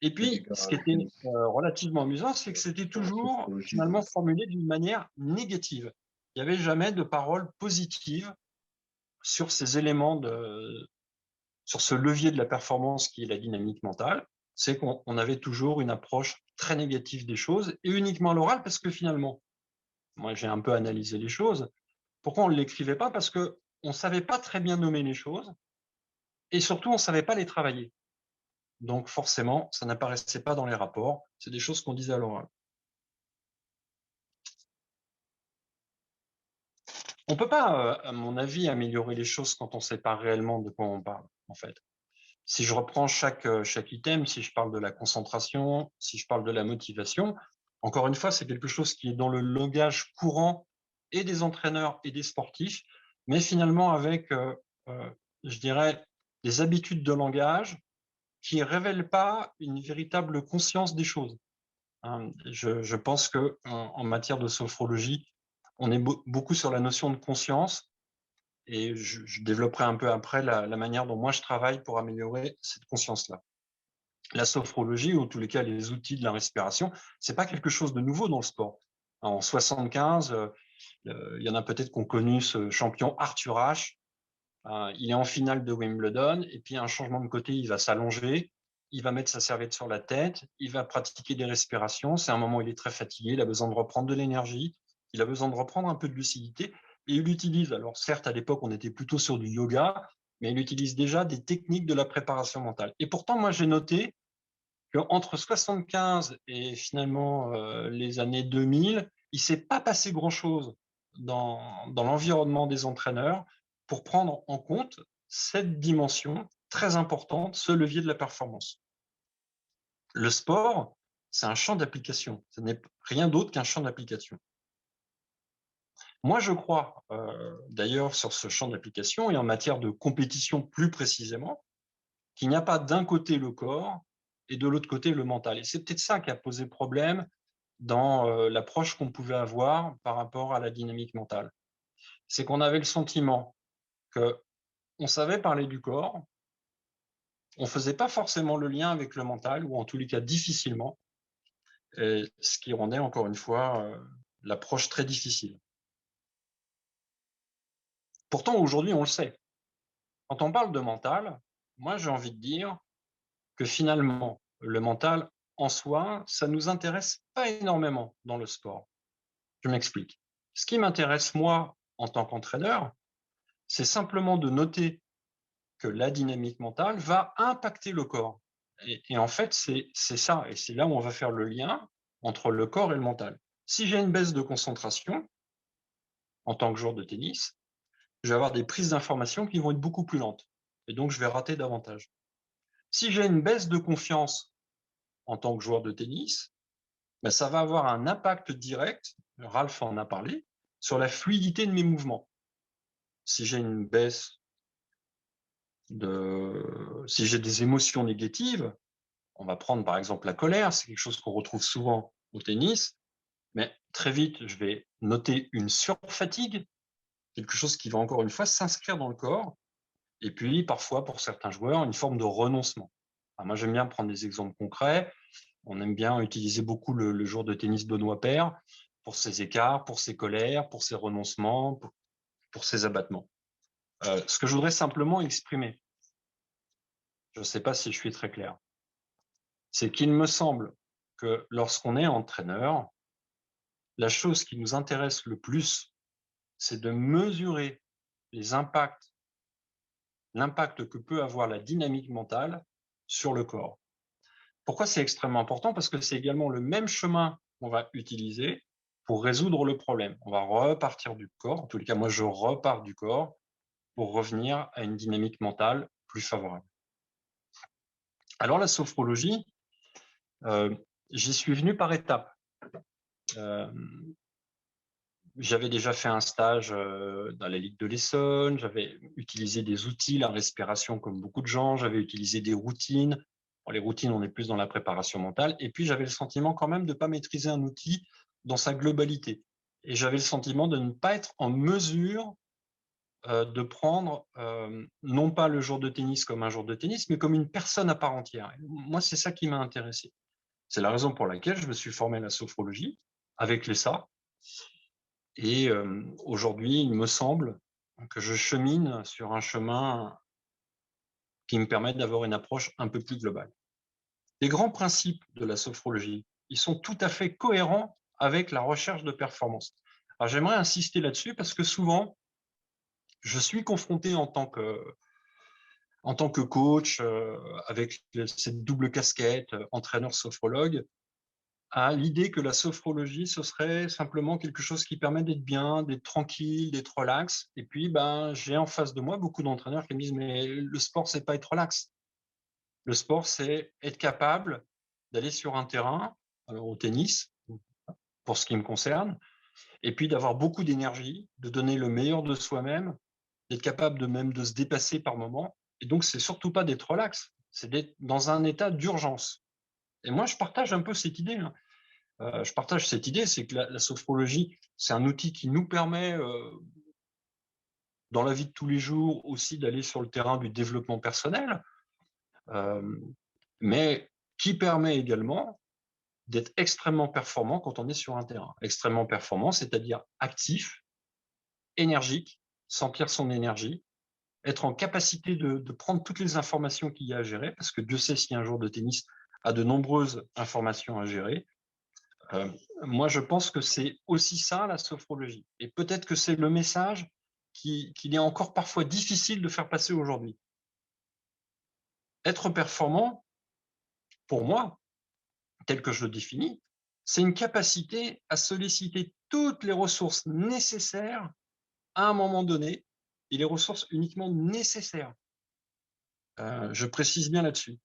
Et puis, ce qui était relativement amusant, c'est que c'était toujours finalement formulé d'une manière négative. Il n'y avait jamais de paroles positives sur ces éléments, sur ce levier de la performance qui est la dynamique mentale. C'est qu'on avait toujours une approche très négative des choses, et uniquement à l'oral, parce que finalement, moi j'ai un peu analysé les choses. Pourquoi on ne l'écrivait pas? Parce qu'on ne savait pas très bien nommer les choses, et surtout on ne savait pas les travailler. Donc forcément, ça n'apparaissait pas dans les rapports, c'est des choses qu'on disait à l'oral. On ne peut pas, à mon avis, améliorer les choses quand on ne sait pas réellement de quoi on parle, en fait. Si je reprends chaque item, si je parle de la concentration, si je parle de la motivation, encore une fois, c'est quelque chose qui est dans le langage courant et des entraîneurs et des sportifs, mais finalement avec, je dirais, des habitudes de langage qui ne révèlent pas une véritable conscience des choses. Je pense qu'en matière de sophrologie, on est beaucoup sur la notion de conscience, et je développerai un peu après la manière dont moi je travaille pour améliorer cette conscience-là. La sophrologie, ou en tous les cas les outils de la respiration, c'est pas quelque chose de nouveau dans le sport. En 75, il y en a peut-être qui ont connu ce champion Arthur Ashe. Il est en finale de Wimbledon, et puis un changement de côté, il va s'allonger, il va mettre sa serviette sur la tête, il va pratiquer des respirations. C'est un moment où il est très fatigué, il a besoin de reprendre de l'énergie, il a besoin de reprendre un peu de lucidité. Et il utilise, alors certes à l'époque on était plutôt sur du yoga, mais il utilise déjà des techniques de la préparation mentale. Et pourtant, moi j'ai noté qu'entre 75 et finalement les années 2000, il ne s'est pas passé grand-chose dans l'environnement des entraîneurs pour prendre en compte cette dimension très importante, ce levier de la performance. Le sport, c'est un champ d'application, ce n'est rien d'autre qu'un champ d'application. Moi, je crois, d'ailleurs, sur ce champ d'application et en matière de compétition plus précisément, qu'il n'y a pas d'un côté le corps et de l'autre côté le mental. Et c'est peut-être ça qui a posé problème dans l'approche qu'on pouvait avoir par rapport à la dynamique mentale. c'est qu'on avait le sentiment qu'on savait parler du corps, on ne faisait pas forcément le lien avec le mental, ou en tous les cas difficilement, et ce qui rendait encore une fois l'approche très difficile. Pourtant, aujourd'hui, on le sait. Quand on parle de mental, moi j'ai envie de dire que finalement, le mental en soi, ça ne nous intéresse pas énormément dans le sport. Je m'explique. Ce qui m'intéresse, moi, en tant qu'entraîneur, c'est simplement de noter que la dynamique mentale va impacter le corps. Et en fait, c'est ça. Et c'est là où on va faire le lien entre le corps et le mental. Si j'ai une baisse de concentration, en tant que joueur de tennis, je vais avoir des prises d'informations qui vont être beaucoup plus lentes. Et donc, je vais rater davantage. Si j'ai une baisse de confiance en tant que joueur de tennis, ben, ça va avoir un impact direct, Ralph en a parlé, sur la fluidité de mes mouvements. Si j'ai une baisse si j'ai des émotions négatives, on va prendre par exemple la colère, c'est quelque chose qu'on retrouve souvent au tennis, mais très vite, je vais noter une surfatigue, quelque chose qui va encore une fois s'inscrire dans le corps, et puis parfois pour certains joueurs, une forme de renoncement. Alors moi, j'aime bien prendre des exemples concrets. On aime bien utiliser beaucoup le joueur de tennis Benoît Paire pour ses écarts, pour ses colères, pour ses renoncements, pour ses abattements. Ce que je voudrais simplement exprimer, je ne sais pas si je suis très clair, c'est qu'il me semble que lorsqu'on est entraîneur, la chose qui nous intéresse le plus, c'est de mesurer l'impact que peut avoir la dynamique mentale sur le corps. Pourquoi c'est extrêmement important? Parce que c'est également le même chemin qu'on va utiliser pour résoudre le problème. On va repartir du corps, en tous les cas, moi je repars du corps pour revenir à une dynamique mentale plus favorable. Alors la sophrologie, j'y suis venu par étapes. J'avais déjà fait un stage dans la Ligue de l'Essonne, j'avais utilisé des outils, la respiration comme beaucoup de gens, j'avais utilisé des routines. Bon, les routines, on est plus dans la préparation mentale. Et puis, j'avais le sentiment quand même de ne pas maîtriser un outil dans sa globalité. Et j'avais le sentiment de ne pas être en mesure de prendre non pas le joueur de tennis comme un joueur de tennis, mais comme une personne à part entière. Et moi, c'est ça qui m'a intéressé. C'est la raison pour laquelle je me suis formé à la sophrologie avec l'ESA. Et aujourd'hui, il me semble que je chemine sur un chemin qui me permet d'avoir une approche un peu plus globale. Les grands principes de la sophrologie, ils sont tout à fait cohérents avec la recherche de performance. Alors j'aimerais insister là-dessus parce que souvent, je suis confronté en tant que coach, avec cette double casquette, entraîneur-sophrologue, à l'idée que la sophrologie, ce serait simplement quelque chose qui permet d'être bien, d'être tranquille, d'être relax. Et puis, ben, j'ai en face de moi beaucoup d'entraîneurs qui me disent « mais le sport, c'est pas être relax. Le sport, c'est être capable d'aller sur un terrain, au tennis, pour ce qui me concerne, et puis d'avoir beaucoup d'énergie, de donner le meilleur de soi-même, d'être capable de se dépasser par moments. Et donc, c'est surtout pas d'être relax, c'est d'être dans un état d'urgence. » Et moi, je partage un peu cette idée. Je partage cette idée, c'est que la sophrologie, c'est un outil qui nous permet, dans la vie de tous les jours, aussi d'aller sur le terrain du développement personnel, mais qui permet également d'être extrêmement performant quand on est sur un terrain. Extrêmement performant, c'est-à-dire actif, énergique, sentir son énergie, être en capacité de prendre toutes les informations qu'il y a à gérer, parce que Dieu sait si un joueur de tennis a de nombreuses informations à gérer. Moi, je pense que c'est aussi ça, la sophrologie. Et peut-être que c'est le message qu'il est encore parfois difficile de faire passer aujourd'hui. Être performant, pour moi, tel que je le définis, c'est une capacité à solliciter toutes les ressources nécessaires à un moment donné, et les ressources uniquement nécessaires. Je précise bien là-dessus.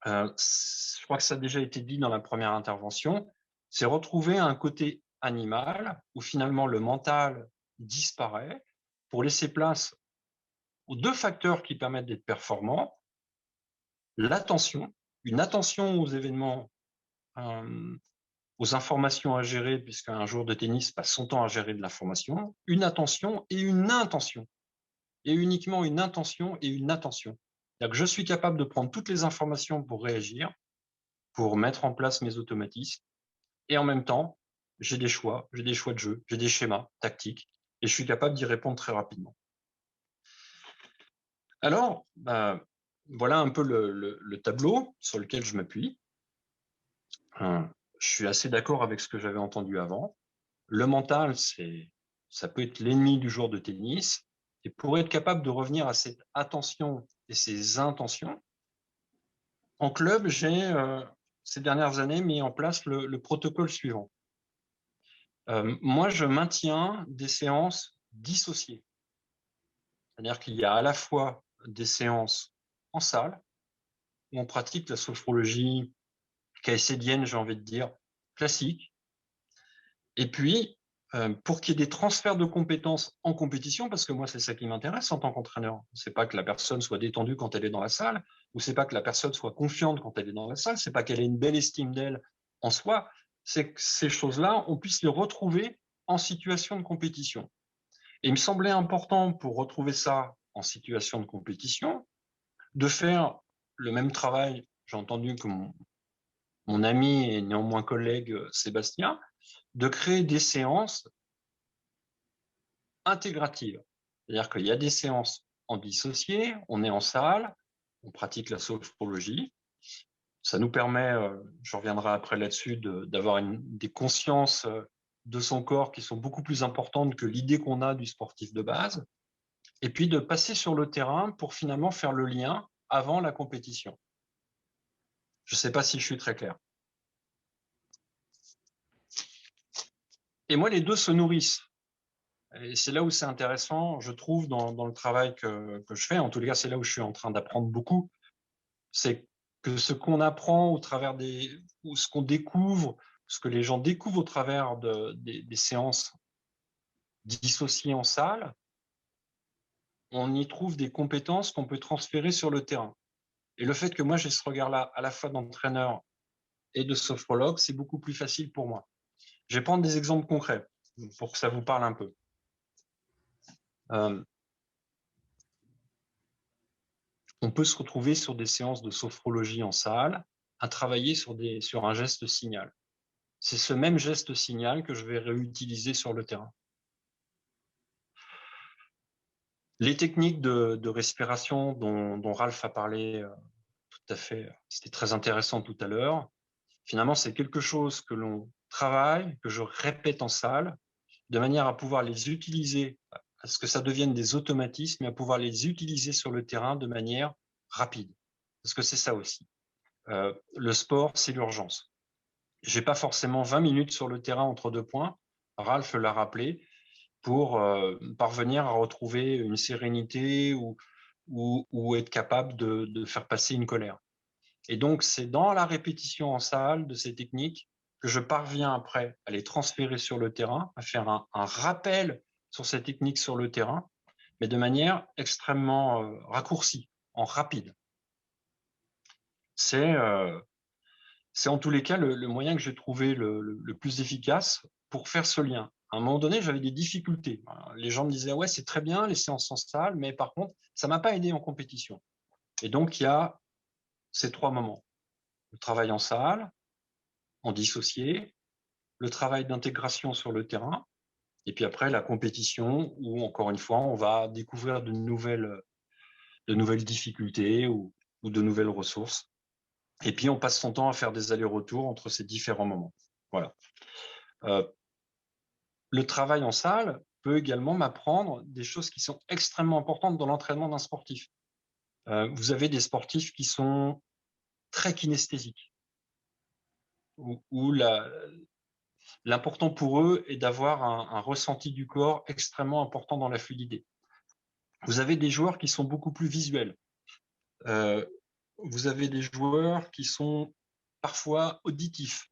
Je crois que ça a déjà été dit dans la première intervention, c'est retrouver un côté animal où finalement le mental disparaît pour laisser place aux deux facteurs qui permettent d'être performants, l'attention, une attention aux événements aux informations à gérer, puisqu'un joueur de tennis passe son temps à gérer de l'information, une attention et une intention. Et uniquement une intention et une attention. C'est-à-dire que je suis capable de prendre toutes les informations pour réagir, pour mettre en place mes automatismes, et en même temps, j'ai des choix de jeu, j'ai des schémas tactiques, et je suis capable d'y répondre très rapidement. Alors, voilà un peu le tableau sur lequel je m'appuie. Je suis assez d'accord avec ce que j'avais entendu avant. Le mental, ça peut être l'ennemi du joueur de tennis. Et pour être capable de revenir à cette attention et ces intentions, en club, j'ai, ces dernières années, mis en place le protocole suivant. Moi, je maintiens des séances dissociées. C'est-à-dire qu'il y a à la fois des séances en salle, où on pratique la sophrologie caïcédienne, j'ai envie de dire, classique. Et puis, pour qu'il y ait des transferts de compétences en compétition, parce que moi, c'est ça qui m'intéresse en tant qu'entraîneur. C'est pas que la personne soit détendue quand elle est dans la salle, ou c'est pas que la personne soit confiante quand elle est dans la salle, c'est pas qu'elle ait une belle estime d'elle en soi, c'est que ces choses-là, on puisse les retrouver en situation de compétition. Et il me semblait important, pour retrouver ça en situation de compétition, de faire le même travail. J'ai entendu que mon ami et néanmoins collègue Sébastien, de créer des séances intégratives. C'est-à-dire qu'il y a des séances en dissocié, on est en salle, on pratique la sophrologie. Ça nous permet, je reviendrai après là-dessus, d'avoir des consciences de son corps qui sont beaucoup plus importantes que l'idée qu'on a du sportif de base. Et puis de passer sur le terrain pour finalement faire le lien avant la compétition. Je ne sais pas si je suis très clair. Et moi, les deux se nourrissent. Et c'est là où c'est intéressant, je trouve, dans le travail que je fais. En tous les cas, c'est là où je suis en train d'apprendre beaucoup. C'est que ce qu'on apprend au travers ou ce qu'on découvre, ce que les gens découvrent au travers des séances dissociées en salle, on y trouve des compétences qu'on peut transférer sur le terrain. Et le fait que moi, j'ai ce regard-là à la fois d'entraîneur et de sophrologue, c'est beaucoup plus facile pour moi. Je vais prendre des exemples concrets pour que ça vous parle un peu. On peut se retrouver sur des séances de sophrologie en salle à travailler sur un geste signal. C'est ce même geste signal que je vais réutiliser sur le terrain. Les techniques de respiration dont Ralph a parlé tout à fait, c'était très intéressant tout à l'heure. Finalement, c'est quelque chose que l'on travaille, que je répète en salle, de manière à pouvoir les utiliser, à ce que ça devienne des automatismes, et à pouvoir les utiliser sur le terrain de manière rapide. Parce que c'est ça aussi. Le sport, c'est l'urgence. Je n'ai pas forcément 20 minutes sur le terrain entre deux points, Ralph l'a rappelé, pour parvenir à retrouver une sérénité ou être capable de faire passer une colère. Et donc, c'est dans la répétition en salle de ces techniques que je parviens après à les transférer sur le terrain, à faire un rappel sur ces techniques sur le terrain, mais de manière extrêmement raccourcie, en rapide. C'est en tous les cas le moyen que j'ai trouvé le plus efficace pour faire ce lien. À un moment donné, j'avais des difficultés. Les gens me disaient « ouais, c'est très bien les séances en salle, mais par contre, ça ne m'a pas aidé en compétition ». Et donc, il y a ces trois moments. Le travail en salle, en dissocié, le travail d'intégration sur le terrain, et puis après la compétition où, encore une fois, on va découvrir de nouvelles difficultés ou de nouvelles ressources. Et puis, on passe son temps à faire des allers-retours entre ces différents moments. Voilà. Le travail en salle peut également m'apprendre des choses qui sont extrêmement importantes dans l'entraînement d'un sportif. Vous avez des sportifs qui sont très kinesthésiques, où l'important pour eux est d'avoir un ressenti du corps extrêmement important dans la fluidité. Vous avez des joueurs qui sont beaucoup plus visuels. Vous avez des joueurs qui sont parfois auditifs.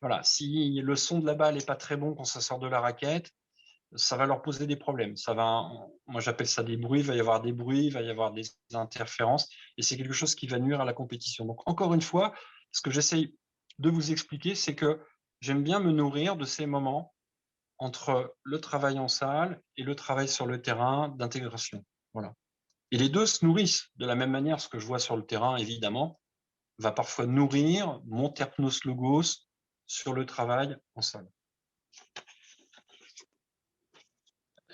Voilà, si le son de la balle n'est pas très bon quand ça sort de la raquette, ça va leur poser des problèmes. Moi, j'appelle ça des bruits. Il va y avoir des bruits, il va y avoir des interférences, et c'est quelque chose qui va nuire à la compétition. Donc, encore une fois, ce que j'essaye de vous expliquer, c'est que j'aime bien me nourrir de ces moments entre le travail en salle et le travail sur le terrain d'intégration. Voilà. Et les deux se nourrissent de la même manière. Ce que je vois sur le terrain, évidemment, va parfois nourrir mon terpnos logos sur le travail en salle.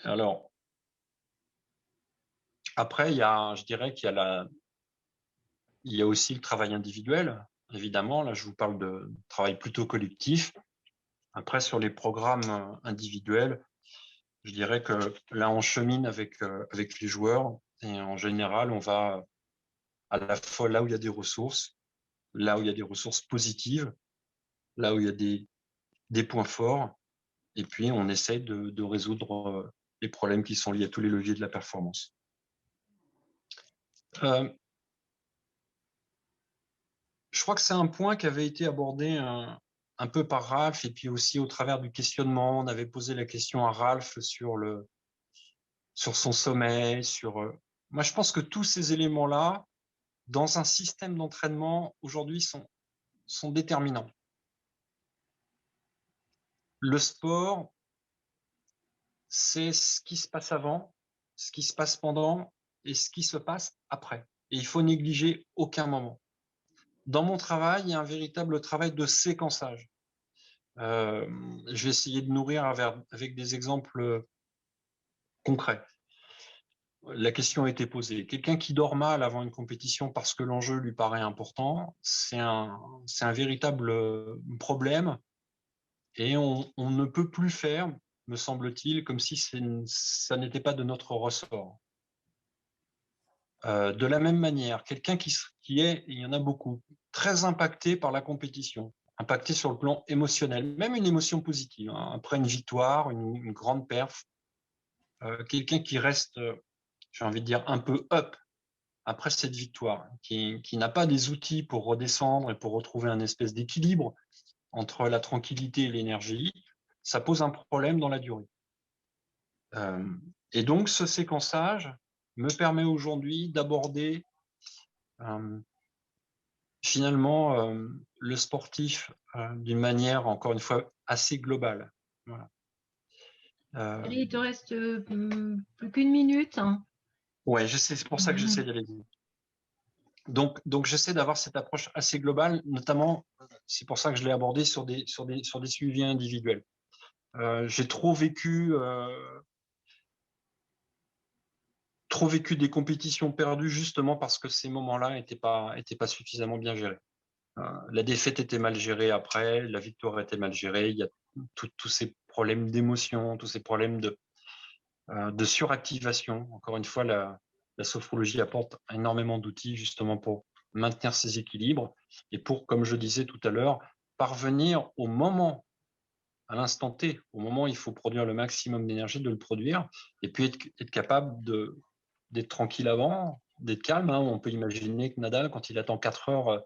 Alors, après, je dirais qu'il y a aussi le travail individuel. Évidemment, là, je vous parle de travail plutôt collectif. Après, sur les programmes individuels, je dirais que là, on chemine avec les joueurs et en général, on va à la fois là où il y a des ressources positives, là où il y a des points forts, et puis on essaye de résoudre les problèmes qui sont liés à tous les leviers de la performance. Je crois que c'est un point qui avait été abordé un peu par Ralph, et puis aussi au travers du questionnement. On avait posé la question à Ralph sur son sommeil, moi, je pense que tous ces éléments-là, dans un système d'entraînement, aujourd'hui, sont déterminants. Le sport, c'est ce qui se passe avant, ce qui se passe pendant et ce qui se passe après. Et il faut négliger aucun moment. Dans mon travail, il y a un véritable travail de séquençage. Je vais essayer de nourrir avec des exemples concrets. La question a été posée. Quelqu'un qui dort mal avant une compétition parce que l'enjeu lui paraît important, c'est un véritable problème et on ne peut plus faire, me semble-t-il, comme si ça n'était pas de notre ressort. De la même manière, quelqu'un qui est, il y en a beaucoup, très impacté par la compétition, impacté sur le plan émotionnel, même une émotion positive, hein, après une victoire, une grande perf, quelqu'un qui reste, j'ai envie de dire, un peu up après cette victoire, qui n'a pas des outils pour redescendre et pour retrouver un espèce d'équilibre entre la tranquillité et l'énergie, ça pose un problème dans la durée. Et donc, ce séquençage me permet aujourd'hui d'aborder finalement le sportif d'une manière, encore une fois, assez globale. Voilà. Il te reste plus qu'une minute. Ouais, je sais, c'est pour ça que j'essaie d'aller vite. Donc j'essaie d'avoir cette approche assez globale, notamment, c'est pour ça que je l'ai abordé sur des suivis individuels. J'ai trop vécu des compétitions perdues justement parce que ces moments-là n'étaient pas suffisamment bien gérés. La défaite était mal gérée après, la victoire était mal gérée, il y a tous ces problèmes d'émotion, tous ces problèmes de suractivation. Encore une fois, la sophrologie apporte énormément d'outils justement pour maintenir ces équilibres et pour, comme je disais tout à l'heure, parvenir au moment, à l'instant T, au moment où il faut produire le maximum d'énergie, de le produire, et puis être capable d'être tranquille avant, d'être calme. Hein. On peut imaginer que Nadal, quand il attend 4 heures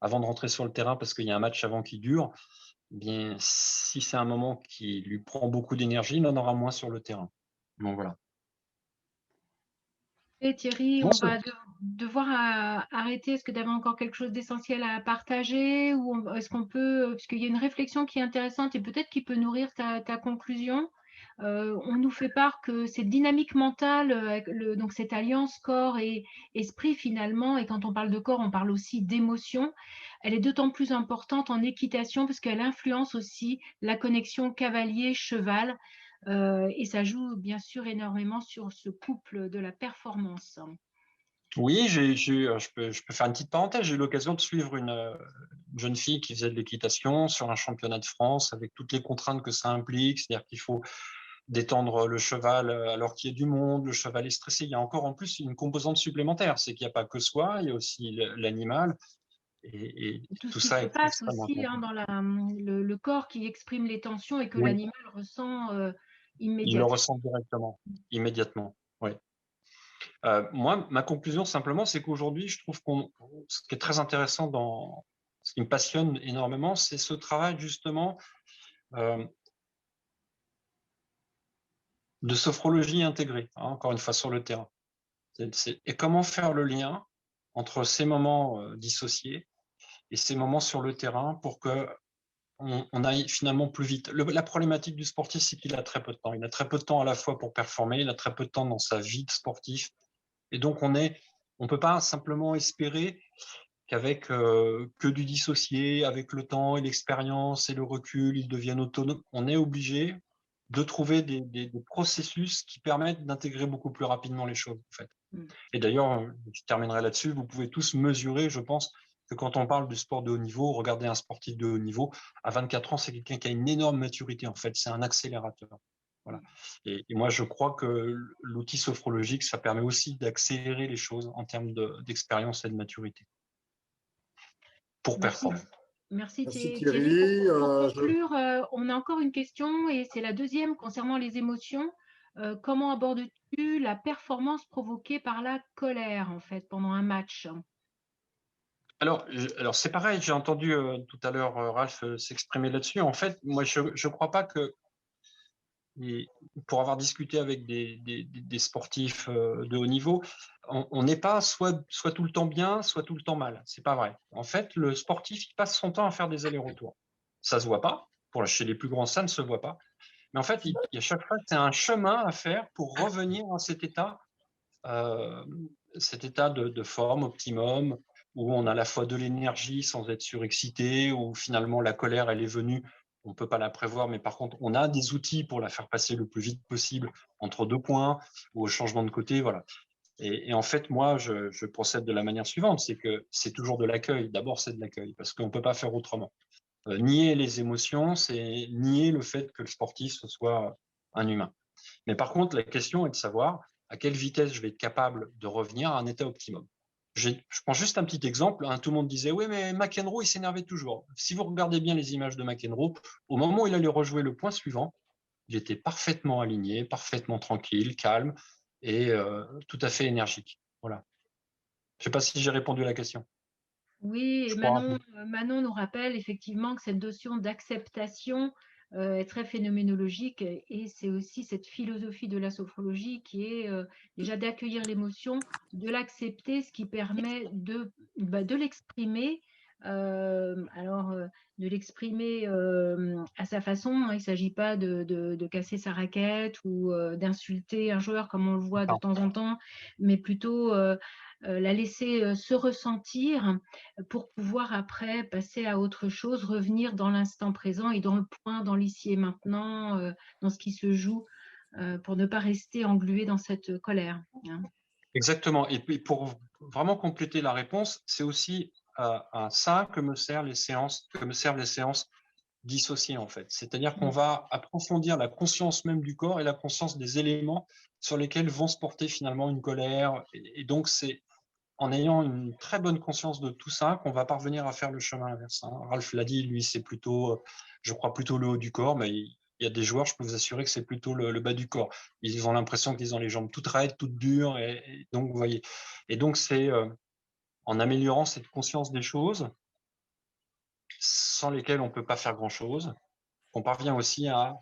avant de rentrer sur le terrain parce qu'il y a un match avant qui dure, eh bien, si c'est un moment qui lui prend beaucoup d'énergie, il en aura moins sur le terrain. Donc voilà. Et Thierry, on va devoir arrêter. Est-ce que tu avais encore quelque chose d'essentiel à partager ou est-ce qu'on peut, parce qu'il y a une réflexion qui est intéressante et peut-être qui peut nourrir ta conclusion. On nous fait part que cette dynamique mentale, donc cette alliance corps et esprit finalement, et quand on parle de corps, on parle aussi d'émotion, elle est d'autant plus importante en équitation parce qu'elle influence aussi la connexion cavalier-cheval. Et ça joue bien sûr énormément sur ce couple de la performance. Oui, je peux faire une petite parenthèse. J'ai eu l'occasion de suivre une jeune fille qui faisait de l'équitation sur un championnat de France avec toutes les contraintes que ça implique, c'est-à-dire qu'il faut détendre le cheval alors qu'il y a du monde, le cheval est stressé. Il y a encore en plus une composante supplémentaire, c'est qu'il n'y a pas que soi, il y a aussi l'animal. Et tout ce qui ça se est passe extrêmement aussi important. dans le corps qui exprime les tensions et que Oui. l'animal ressent immédiatement. Il le ressent directement, immédiatement. Oui. Moi, ma conclusion simplement, c'est qu'aujourd'hui, je trouve ce qui est très intéressant ce qui me passionne énormément, c'est ce travail justement de sophrologie intégrée, hein, encore une fois sur le terrain. Et comment faire le lien entre ces moments dissociés et ces moments sur le terrain pour que on aille finalement plus vite. La problématique du sportif, c'est qu'il a très peu de temps. Il a très peu de temps à la fois pour performer, il a très peu de temps dans sa vie de sportif. Et donc, on ne peut pas simplement espérer qu'avec que du dissocié, avec le temps et l'expérience et le recul, ils deviennent autonomes. On est obligé de trouver des processus qui permettent d'intégrer beaucoup plus rapidement les choses, en fait. Et d'ailleurs, je terminerai là-dessus, vous pouvez tous mesurer, je pense, que quand on parle du sport de haut niveau, regardez un sportif de haut niveau, à 24 ans, c'est quelqu'un qui a une énorme maturité, en fait, c'est un accélérateur. Voilà. Et moi, je crois que l'outil sophrologique, ça permet aussi d'accélérer les choses en termes d'expérience et de maturité pour Merci. performer. Merci Merci Thierry. Thierry. Pour conclure, on a encore une question et c'est la deuxième concernant les émotions. Comment abordes-tu la performance provoquée par la colère en fait pendant un match? Alors c'est pareil, j'ai entendu tout à l'heure Ralph s'exprimer là-dessus. En fait, moi, je ne crois pas que, pour avoir discuté avec des sportifs de haut niveau, on n'est pas soit tout le temps bien, soit tout le temps mal. C'est pas vrai. En fait, le sportif, il passe son temps à faire des allers-retours. Ça se voit pas. Chez les plus grands, ça ne se voit pas. Mais en fait, à chaque fois, c'est un chemin à faire pour revenir à cet état de forme optimum, où on a à la fois de l'énergie sans être surexcité, où finalement la colère, elle est venue, on ne peut pas la prévoir, mais par contre, on a des outils pour la faire passer le plus vite possible entre deux points ou au changement de côté. Voilà. Et en fait, moi, je procède de la manière suivante, c'est que c'est toujours de l'accueil. D'abord, c'est de l'accueil, parce qu'on ne peut pas faire autrement. Nier les émotions, c'est nier le fait que le sportif, ce soit un humain. Mais par contre, la question est de savoir à quelle vitesse je vais être capable de revenir à un état optimum. Je prends juste un petit exemple. Tout le monde disait, oui, mais McEnroe, il s'énervait toujours. Si vous regardez bien les images de McEnroe, au moment où il allait rejouer le point suivant, il était parfaitement aligné, parfaitement tranquille, calme et tout à fait énergique. Voilà. Je ne sais pas si j'ai répondu à la question. Oui, et Je crois. Manon nous rappelle effectivement que cette notion d'acceptation est très phénoménologique et c'est aussi cette philosophie de la sophrologie qui est déjà d'accueillir l'émotion, de l'accepter, ce qui permet de l'exprimer. De l'exprimer à sa façon. Il ne s'agit pas de casser sa raquette ou d'insulter un joueur comme on le voit de temps en temps, mais plutôt la laisser se ressentir pour pouvoir après passer à autre chose, revenir dans l'instant présent et dans le point, dans l'ici et maintenant, dans ce qui se joue, pour ne pas rester englué dans cette colère. Exactement. Et puis pour vraiment compléter la réponse, c'est aussi à ça que me servent les séances dissociées en fait. C'est-à-dire qu'on va approfondir la conscience même du corps et la conscience des éléments sur lesquels vont se porter finalement une colère. Et donc c'est en ayant une très bonne conscience de tout ça qu'on va parvenir à faire le chemin inverse. Ralph l'a dit, lui, c'est plutôt, je crois, plutôt le haut du corps, mais il y a des joueurs, je peux vous assurer que c'est plutôt le bas du corps. Ils ont l'impression qu'ils ont les jambes toutes raides, toutes dures, et donc, vous voyez. Et donc, c'est en améliorant cette conscience des choses, sans lesquelles on ne peut pas faire grand-chose, qu'on parvient aussi à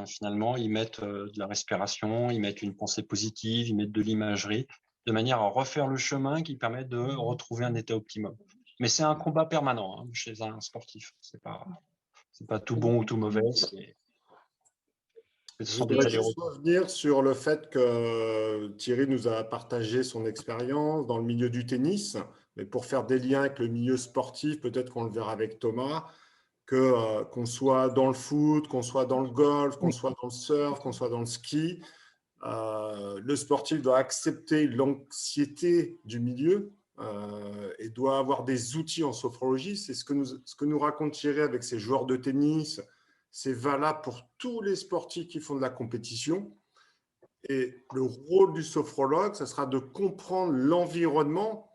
finalement y mettre de la respiration, y mettre une pensée positive, y mettre de l'imagerie, de manière à refaire le chemin qui permet de retrouver un état optimum. Mais c'est un combat permanent chez un sportif. C'est pas tout bon ou tout mauvais. Je voudrais juste revenir sur le fait que Thierry nous a partagé son expérience dans le milieu du tennis, mais pour faire des liens avec le milieu sportif, peut-être qu'on le verra avec Thomas, qu'on soit dans le foot, qu'on soit dans le golf, qu'on soit dans le surf, qu'on soit dans le ski, le sportif doit accepter l'anxiété du milieu et doit avoir des outils en sophrologie. C'est ce que nous raconte Thierry avec ses joueurs de tennis. C'est valable pour tous les sportifs qui font de la compétition. Et le rôle du sophrologue, ce sera de comprendre l'environnement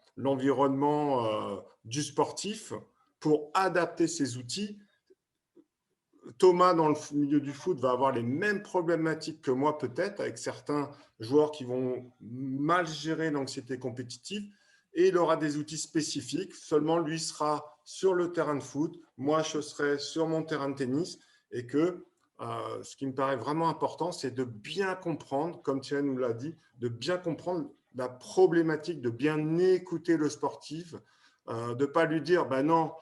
du sportif pour adapter ses outils. Thomas, dans le milieu du foot, va avoir les mêmes problématiques que moi, peut-être, avec certains joueurs qui vont mal gérer l'anxiété compétitive. Et il aura des outils spécifiques. Seulement, lui sera sur le terrain de foot. Moi, je serai sur mon terrain de tennis. Et que ce qui me paraît vraiment important, c'est de bien comprendre, comme Thierry nous l'a dit, de bien comprendre la problématique, de bien écouter le sportif, de ne pas lui dire, ben non,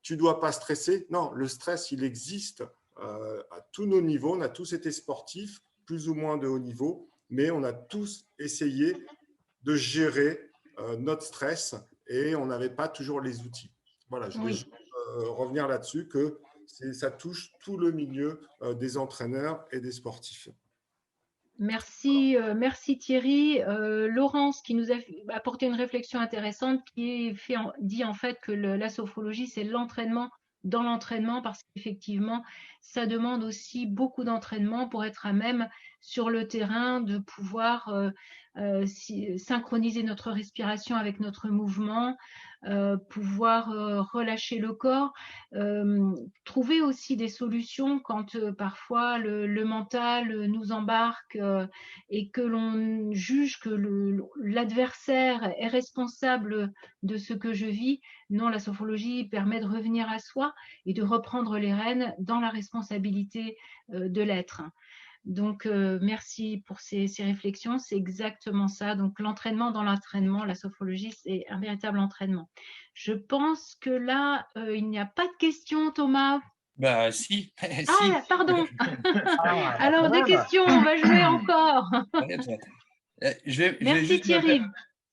tu ne dois pas stresser. Non, le stress, il existe à tous nos niveaux. On a tous été sportifs, plus ou moins de haut niveau, mais on a tous essayé de gérer notre stress et on n'avait pas toujours les outils. Voilà, je voulais juste, revenir là-dessus que ça touche tout le milieu des entraîneurs et des sportifs. Merci, merci Thierry. Laurence qui nous a apporté une réflexion intéressante qui dit en fait que la sophrologie, c'est l'entraînement dans l'entraînement parce qu'effectivement, ça demande aussi beaucoup d'entraînement pour être à même sur le terrain de pouvoir synchroniser notre respiration avec notre mouvement, pouvoir relâcher le corps, trouver aussi des solutions quand parfois le mental nous embarque et que l'on juge que l'adversaire est responsable de ce que je vis. Non, la sophrologie permet de revenir à soi et de reprendre les rênes dans la responsabilité de l'être. Donc, merci pour ces réflexions. C'est exactement ça. Donc, l'entraînement dans l'entraînement, la sophrologie, c'est un véritable entraînement. Je pense que là, il n'y a pas de questions, Thomas. Bah, si. Ah, pardon. Alors, des questions, on va jouer encore. Merci Thierry.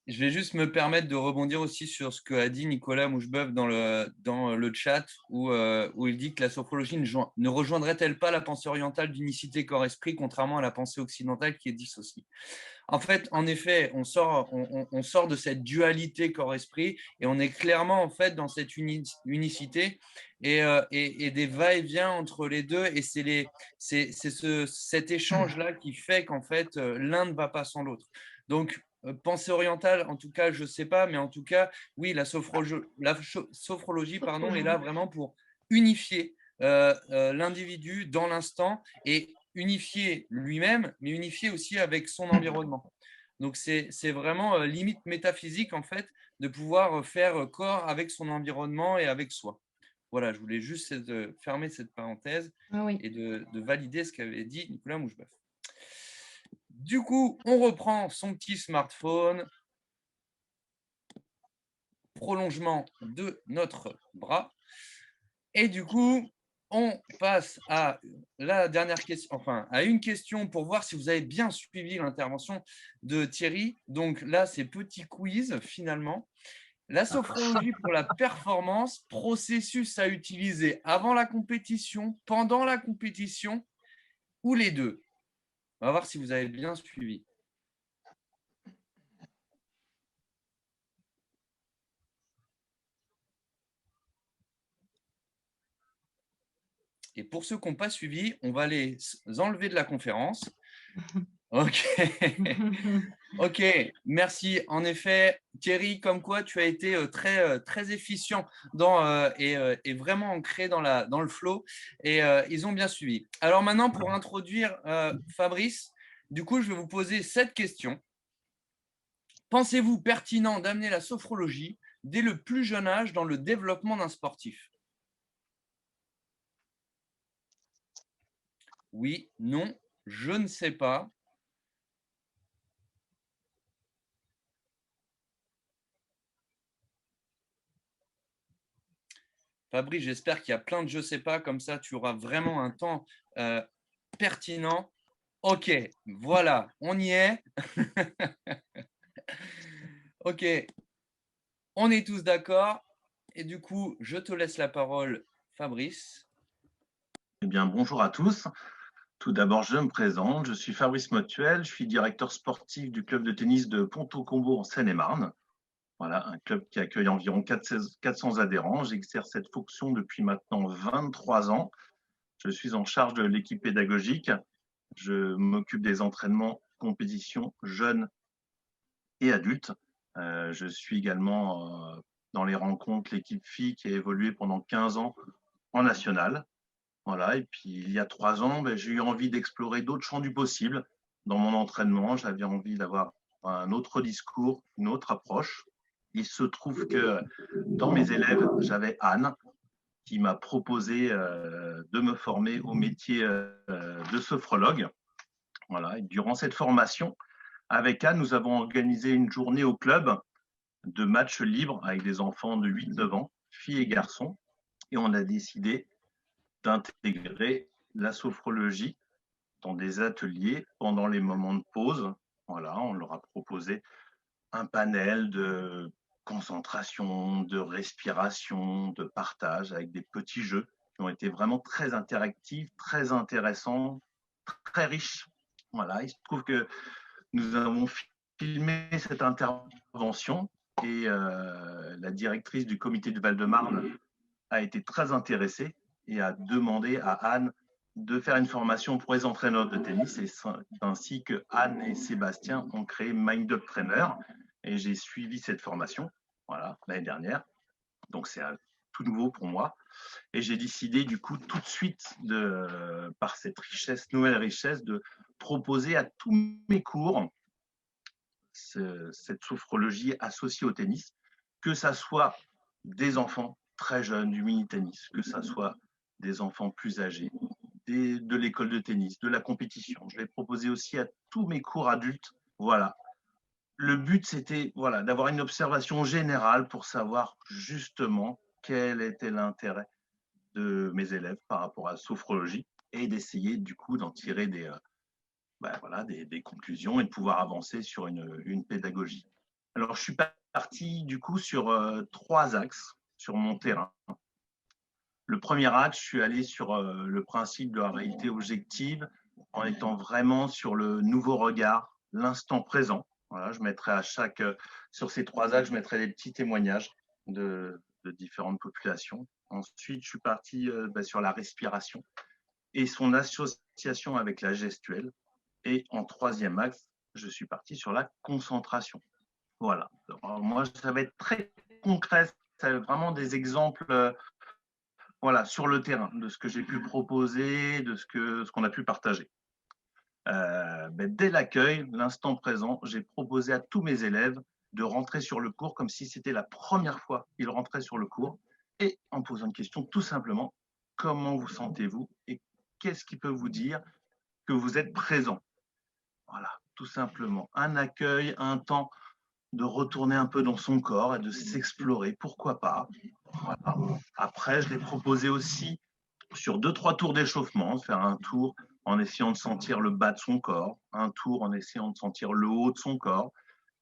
Je vais juste me permettre de rebondir aussi sur ce qu'a dit Nicolas Moucheboeuf dans le chat où il dit que la sophrologie ne rejoindrait-elle pas la pensée orientale d'unicité corps-esprit contrairement à la pensée occidentale qui est dissociée. En fait, en effet, on sort de cette dualité corps-esprit et on est clairement en fait dans cette unicité et des va-et-vient entre les deux et c'est cet échange-là qui fait qu'en fait l'un ne va pas sans l'autre. Donc, pensée orientale, en tout cas, je ne sais pas, mais en tout cas, oui, la sophrologie est là vraiment pour unifier l'individu dans l'instant et unifier lui-même, mais unifier aussi avec son environnement. Donc, c'est vraiment limite métaphysique, en fait, de pouvoir faire corps avec son environnement et avec soi. Voilà, je voulais juste fermer cette parenthèse et de valider ce qu'avait dit Nicolas Moucheboeuf. Du coup, on reprend son petit smartphone, prolongement de notre bras. Et du coup, on passe à la dernière question, enfin, à une question pour voir si vous avez bien suivi l'intervention de Thierry. Donc là, c'est petit quiz finalement. La sophrologie pour la performance, processus à utiliser avant la compétition, pendant la compétition ou les deux. On va voir si vous avez bien suivi. Et pour ceux qui n'ont pas suivi, on va les enlever de la conférence. Ok. Ok, merci. En effet, Thierry, comme quoi tu as été très efficient et vraiment ancré dans le flow. Et ils ont bien suivi. Alors maintenant, pour introduire Fabrice, du coup, je vais vous poser cette question. Pensez-vous pertinent d'amener la sophrologie dès le plus jeune âge dans le développement d'un sportif ? Oui, non, je ne sais pas. Fabrice, j'espère qu'il y a plein de je ne sais pas, comme ça tu auras vraiment un temps pertinent. Ok, voilà, on y est. Ok, on est tous d'accord. Et du coup, je te laisse la parole, Fabrice. Eh bien, bonjour à tous. Tout d'abord, je me présente. Je suis Fabrice Mottuel. Je suis directeur sportif du club de tennis de Pontault-Combault en Seine-et-Marne. Voilà, un club qui accueille environ 400 adhérents. J'exerce cette fonction depuis maintenant 23 ans. Je suis en charge de l'équipe pédagogique. Je m'occupe des entraînements, compétitions, jeunes et adultes. Je suis également dans les rencontres, l'équipe filles qui a évolué pendant 15 ans en national. Voilà, et puis il y a 3 ans, j'ai eu envie d'explorer d'autres champs du possible dans mon entraînement. J'avais envie d'avoir un autre discours, une autre approche. Il se trouve que dans mes élèves, j'avais Anne qui m'a proposé de me former au métier de sophrologue. Voilà, et durant cette formation, avec Anne, nous avons organisé une journée au club de matchs libres avec des enfants de 8-9 ans, filles et garçons. Et on a décidé d'intégrer la sophrologie dans des ateliers pendant les moments de pause. Voilà, on leur a proposé un panel de concentration, de respiration, de partage avec des petits jeux qui ont été vraiment très interactifs, très intéressants, très riches. Voilà, il se trouve que nous avons filmé cette intervention et la directrice du comité du Val-de-Marne a été très intéressée et a demandé à Anne de faire une formation pour les entraîneurs de tennis. Et ainsi que Anne et Sébastien ont créé Mind Up Trainer. Et j'ai suivi cette formation voilà, l'année dernière. Donc, c'est tout nouveau pour moi. Et j'ai décidé, du coup, tout de suite, par cette nouvelle richesse, de proposer à tous mes cours cette sophrologie associée au tennis, que ça soit des enfants très jeunes du mini-tennis, que ça soit des enfants plus âgés, de l'école de tennis, de la compétition. Je l'ai proposé aussi à tous mes cours adultes. Voilà. Le but, c'était voilà, d'avoir une observation générale pour savoir justement quel était l'intérêt de mes élèves par rapport à la sophrologie et d'essayer du coup d'en tirer des conclusions et de pouvoir avancer sur une pédagogie. Alors, je suis parti du coup sur 3 axes sur mon terrain. Le premier axe, je suis allé sur le principe de la réalité objective en étant vraiment sur le nouveau regard, l'instant présent. Voilà, je mettrai sur ces 3 axes, je mettrai des petits témoignages de différentes populations. Ensuite, je suis parti sur la respiration et son association avec la gestuelle. Et en 3e axe, je suis parti sur la concentration. Voilà. Alors moi, ça va être très concret. C'est vraiment des exemples voilà, sur le terrain, de ce que j'ai pu proposer, de ce qu'on a pu partager. Dès l'accueil, l'instant présent, j'ai proposé à tous mes élèves de rentrer sur le cours comme si c'était la première fois qu'ils rentraient sur le cours et en posant une question tout simplement, comment vous sentez-vous et qu'est-ce qui peut vous dire que vous êtes présent? Voilà, tout simplement. Un accueil, un temps de retourner un peu dans son corps et de s'explorer, pourquoi pas. Voilà. Après, je l'ai proposé aussi sur 2-3 tours d'échauffement, faire un tour en essayant de sentir le bas de son corps, un tour en essayant de sentir le haut de son corps,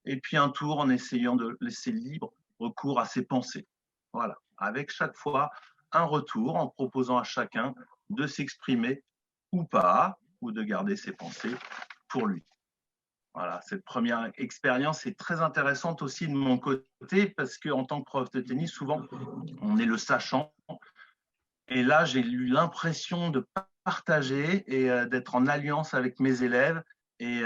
et puis un tour en essayant de laisser libre recours à ses pensées. Voilà, avec chaque fois un retour en proposant à chacun de s'exprimer ou pas, ou de garder ses pensées pour lui. Voilà, cette première expérience est très intéressante aussi de mon côté parce qu'en tant que prof de tennis, souvent, on est le sachant. Et là, j'ai eu l'impression de partager et d'être en alliance avec mes élèves et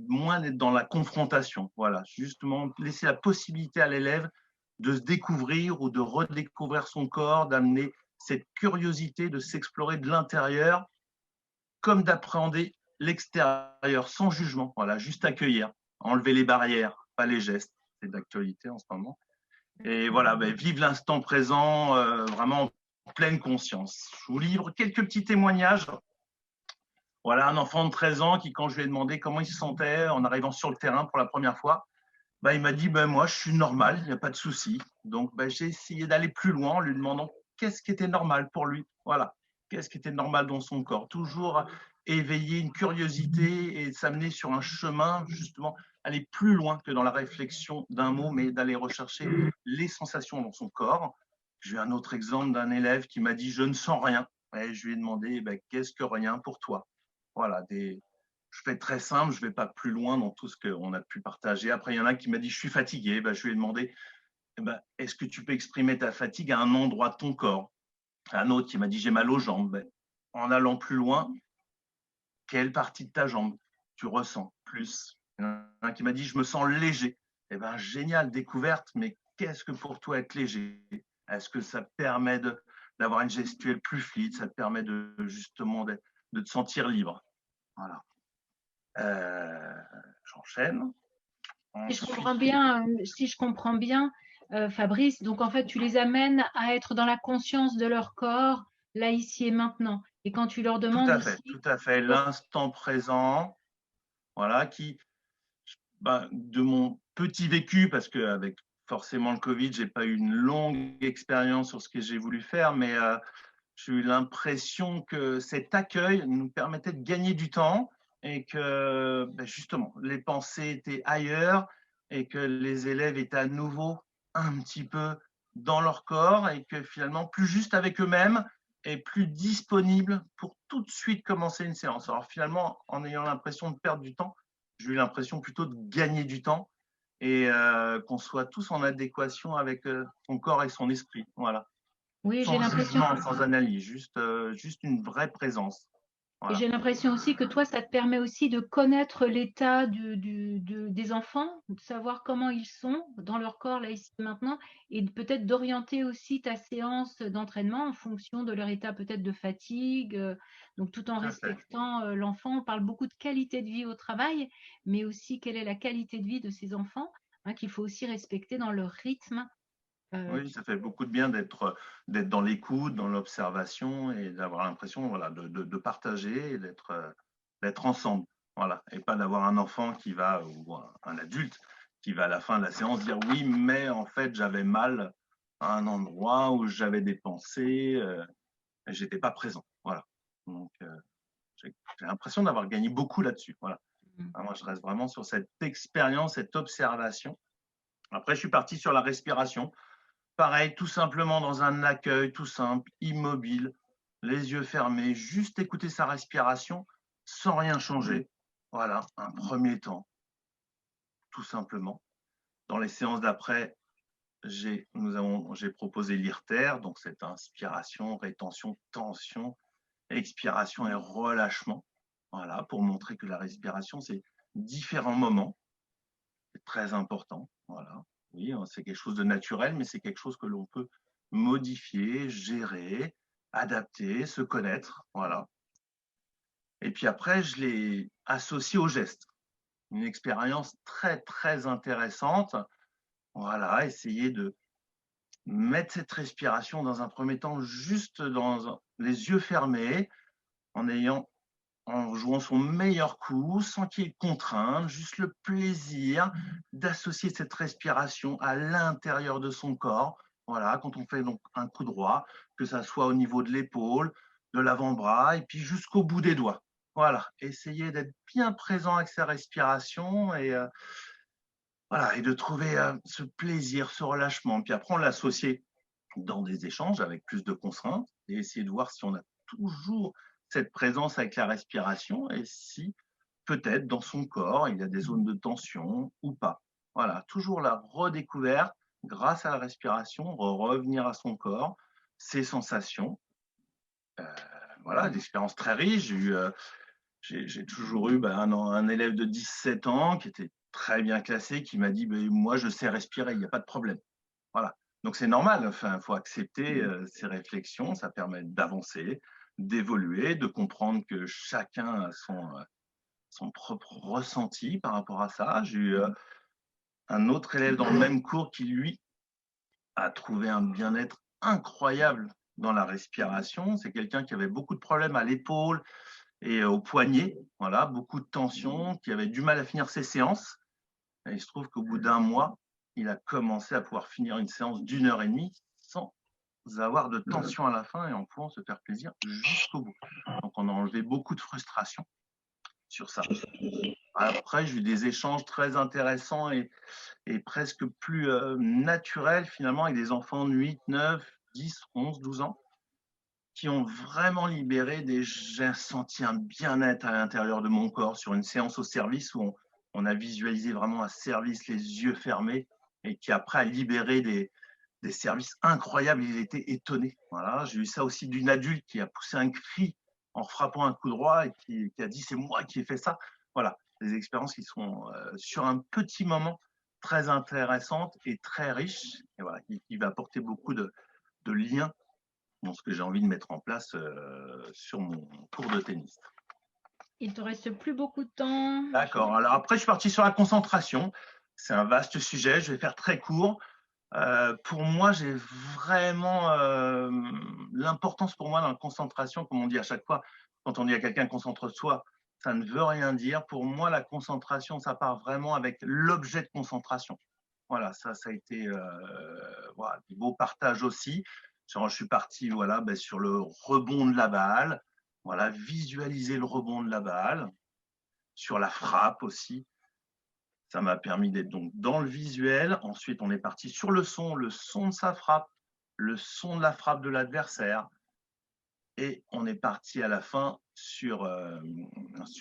moins d'être dans la confrontation. Voilà, justement, laisser la possibilité à l'élève de se découvrir ou de redécouvrir son corps, d'amener cette curiosité de s'explorer de l'intérieur, comme d'appréhender l'extérieur sans jugement. Voilà, juste accueillir, enlever les barrières, pas les gestes. C'est d'actualité en ce moment. Et voilà, vive l'instant présent, vraiment en pleine conscience. Je vous livre quelques petits témoignages. Voilà, un enfant de 13 ans qui, quand je lui ai demandé comment il se sentait en arrivant sur le terrain pour la première fois, il m'a dit moi, je suis normal, il n'y a pas de souci. Donc, j'ai essayé d'aller plus loin en lui demandant qu'est-ce qui était normal pour lui. Voilà, qu'est-ce qui était normal dans son corps. Toujours éveiller une curiosité et s'amener sur un chemin, justement, aller plus loin que dans la réflexion d'un mot, mais d'aller rechercher les sensations dans son corps. J'ai eu un autre exemple d'un élève qui m'a dit « je ne sens rien ». Et je lui ai demandé « qu'est-ce que rien pour toi ?» Voilà, je fais très simple, je ne vais pas plus loin dans tout ce qu'on a pu partager. Après, il y en a qui m'a dit « je suis fatigué ». Je lui ai demandé « est-ce que tu peux exprimer ta fatigue à un endroit de ton corps ?» Un autre qui m'a dit « j'ai mal aux jambes ». En allant plus loin, quelle partie de ta jambe tu ressens plus? Un qui m'a dit « je me sens léger ». Génial, découverte, mais qu'est-ce que pour toi être léger? Est-ce que ça permet d'avoir une gestuelle plus fluide? Ça te permet justement de te sentir libre? Voilà. J'enchaîne. Si je comprends bien, Fabrice, donc en fait, tu les amènes à être dans la conscience de leur corps, là, ici et maintenant. Et quand tu leur demandes tout à fait. L'instant présent, voilà, de mon petit vécu, parce qu'avec forcément le Covid, j'ai pas eu une longue expérience sur ce que j'ai voulu faire, mais j'ai eu l'impression que cet accueil nous permettait de gagner du temps et que justement, les pensées étaient ailleurs et que les élèves étaient à nouveau un petit peu dans leur corps et que finalement, plus juste avec eux-mêmes et plus disponibles pour tout de suite commencer une séance. Alors finalement, en ayant l'impression de perdre du temps, j'ai eu l'impression plutôt de gagner du temps et qu'on soit tous en adéquation avec son corps et son esprit. Voilà. Oui, j'ai Sans l'impression. jugement, sans analyse, juste une vraie présence. Et Voilà. j'ai l'impression aussi que toi, ça te permet aussi de connaître l'état des enfants, de savoir comment ils sont dans leur corps là, ici, maintenant, et peut-être d'orienter aussi ta séance d'entraînement en fonction de leur état peut-être de fatigue, donc tout en Tout à fait. respectant l'enfant. On parle beaucoup de qualité de vie au travail, mais aussi quelle est la qualité de vie de ces enfants, hein, qu'il faut aussi respecter dans leur rythme. Oui, ça fait beaucoup de bien d'être dans l'écoute, dans l'observation et d'avoir l'impression voilà, de partager et d'être ensemble. Voilà. Et pas d'avoir un enfant qui va, ou un adulte, qui va à la fin de la séance dire oui, mais en fait, j'avais mal à un endroit où j'avais des pensées et j'étais pas présent. Voilà. Donc, j'ai l'impression d'avoir gagné beaucoup là-dessus. Voilà. Moi, je reste vraiment sur cette expérience, cette observation. Après, je suis parti sur la respiration. Pareil, tout simplement dans un accueil tout simple, immobile, les yeux fermés, juste écouter sa respiration sans rien changer. Voilà, un premier temps, tout simplement. Dans les séances d'après, j'ai proposé l'IRTER, donc cette inspiration, rétention, tension, expiration et relâchement. Voilà, pour montrer que la respiration, c'est différents moments. C'est très important. Voilà. Oui, c'est quelque chose de naturel, mais c'est quelque chose que l'on peut modifier, gérer, adapter, se connaître. Voilà. Et puis après, je l'ai associé au geste. Une expérience très, très intéressante. Voilà, essayer de mettre cette respiration dans un premier temps juste dans les yeux fermés, en jouant son meilleur coup, sans qu'il y ait de contrainte, juste le plaisir d'associer cette respiration à l'intérieur de son corps. Voilà, quand on fait donc un coup droit, que ça soit au niveau de l'épaule, de l'avant-bras, et puis jusqu'au bout des doigts. Voilà, essayer d'être bien présent avec sa respiration et voilà, et de trouver ce plaisir, ce relâchement. Puis après, on l'associe dans des échanges avec plus de contraintes et essayer de voir si on a toujours cette présence avec la respiration et si peut-être dans son corps, il y a des zones de tension ou pas. Voilà, toujours la redécouverte grâce à la respiration, revenir à son corps, ses sensations. Voilà, des expériences très riches. J'ai toujours eu un élève de 17 ans qui était très bien classé, qui m'a dit moi, je sais respirer, il n'y a pas de problème. Voilà. Donc, c'est normal. Enfin, il faut accepter ces réflexions. Ça permet d'avancer, d'évoluer, de comprendre que chacun a son propre ressenti par rapport à ça. J'ai eu un autre élève dans le même cours qui, lui, a trouvé un bien-être incroyable dans la respiration. C'est quelqu'un qui avait beaucoup de problèmes à l'épaule et au poignet. Voilà, beaucoup de tension, qui avait du mal à finir ses séances. Et il se trouve qu'au bout d'un mois, il a commencé à pouvoir finir une séance d'1h30 sans avoir de tension à la fin et en pouvant se faire plaisir jusqu'au bout. Donc, on a enlevé beaucoup de frustration sur ça. Après, j'ai eu des échanges très intéressants et presque plus naturels finalement avec des enfants de 8, 9, 10, 11, 12 ans qui ont vraiment libéré j'ai senti un bien-être à l'intérieur de mon corps sur une séance au service où on a visualisé vraiment un service les yeux fermés et qui après a libéré des services incroyables. Il était étonné. Voilà, j'ai eu ça aussi d'une adulte qui a poussé un cri en frappant un coup droit et qui a dit c'est moi qui ai fait ça. Voilà, des expériences qui sont sur un petit moment très intéressantes et très riches et voilà, qui va apporter beaucoup de liens dans ce que j'ai envie de mettre en place sur mon cours de tennis. Il ne te reste plus beaucoup de temps. D'accord. Alors après, je suis parti sur la concentration. C'est un vaste sujet. Je vais faire très court. Pour moi, j'ai vraiment l'importance pour moi dans la concentration, comme on dit à chaque fois, quand on dit à quelqu'un concentre-toi, ça ne veut rien dire. Pour moi, la concentration, ça part vraiment avec l'objet de concentration. Voilà, ça a été voilà, des beaux partages aussi. Je suis parti voilà, sur le rebond de la balle, voilà, visualiser le rebond de la balle, sur la frappe aussi. Ça m'a permis d'être donc dans le visuel. Ensuite, on est parti sur le son de sa frappe, le son de la frappe de l'adversaire. Et on est parti à la fin sur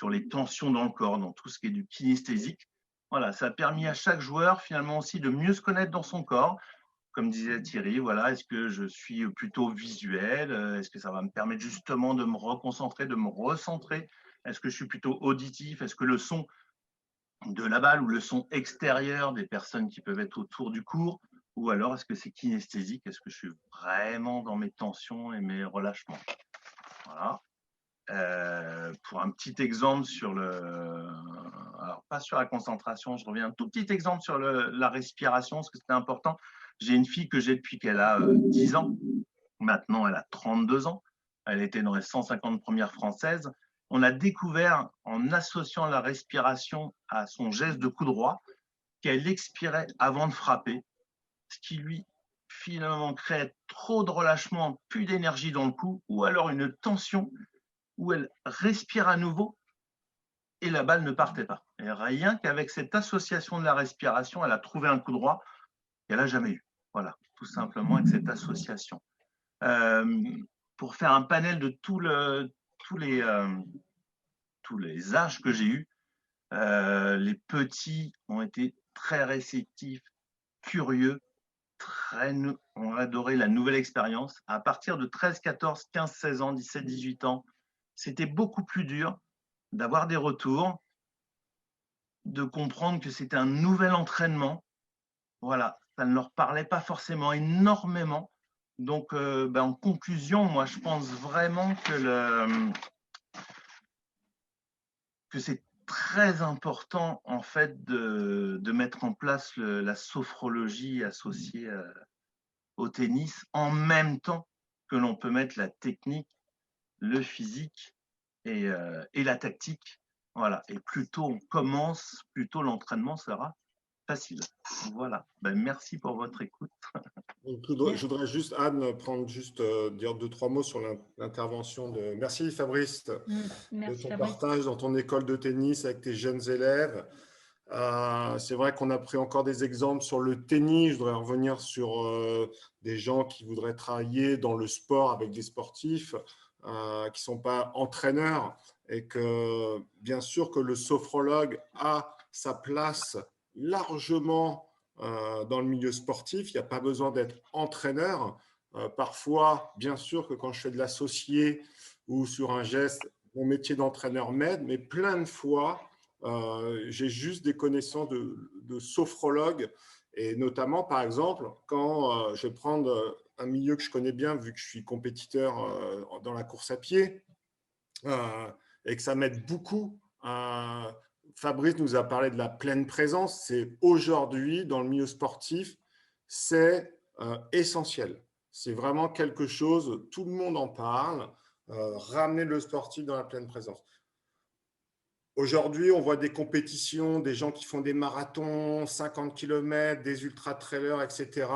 les tensions dans le corps, dans tout ce qui est du kinesthésique. Voilà, ça a permis à chaque joueur finalement aussi de mieux se connaître dans son corps. Comme disait Thierry, voilà, est-ce que je suis plutôt visuel? Est-ce que ça va me permettre justement de me reconcentrer, de me recentrer? Est-ce que je suis plutôt auditif? Est-ce que le son de la balle ou le son extérieur des personnes qui peuvent être autour du court? Ou alors est-ce que c'est kinesthésique? Est-ce que je suis vraiment dans mes tensions et mes relâchements? Voilà. Pour un petit exemple sur alors pas sur la concentration, je reviens un tout petit exemple sur la respiration, parce que c'était important. J'ai une fille que j'ai depuis qu'elle a 10 ans. Maintenant, elle a 32 ans. Elle était dans les 150 premières françaises. On a découvert, en associant la respiration à son geste de coup droit, qu'elle expirait avant de frapper, ce qui lui finalement créait trop de relâchement, plus d'énergie dans le coup, ou alors une tension où elle respire à nouveau et la balle ne partait pas. Et rien qu'avec cette association de la respiration, elle a trouvé un coup droit qu'elle n'a jamais eu. Voilà, tout simplement avec cette association. Pour faire un panel de tous les âges que j'ai eus, les petits ont été très réceptifs, curieux, ont adoré la nouvelle expérience. À partir de 13, 14, 15, 16 ans, 17, 18 ans, c'était beaucoup plus dur d'avoir des retours, de comprendre que c'était un nouvel entraînement. Voilà, ça ne leur parlait pas forcément énormément. Donc, en conclusion, moi, je pense vraiment que c'est très important, en fait, de mettre en place la sophrologie associée au tennis, en même temps que l'on peut mettre la technique, le physique et la tactique. Voilà. Et plus tôt on commence, plus tôt l'entraînement sera facile. Voilà. Merci pour votre écoute. Je voudrais juste, Anne, dire 2-3 mots sur l'intervention de… Merci Fabrice, de ton partage dans ton école de tennis avec tes jeunes élèves. C'est vrai qu'on a pris encore des exemples sur le tennis. Je voudrais revenir sur des gens qui voudraient travailler dans le sport avec des sportifs qui ne sont pas entraîneurs, et que bien sûr que le sophrologue a sa place largement dans le milieu sportif. Il n'y a pas besoin d'être entraîneur. Parfois, bien sûr que quand je fais de l'associé ou sur un geste, mon métier d'entraîneur m'aide, mais plein de fois, j'ai juste des connaissances de sophrologue, et notamment, par exemple, quand je vais prendre un milieu que je connais bien, vu que je suis compétiteur dans la course à pied, et que ça m'aide beaucoup. Fabrice nous a parlé de la pleine présence. C'est aujourd'hui, dans le milieu sportif, c'est essentiel. C'est vraiment quelque chose, tout le monde en parle, ramener le sportif dans la pleine présence. Aujourd'hui, on voit des compétitions, des gens qui font des marathons, 50 km, des ultra-trailers, etc.,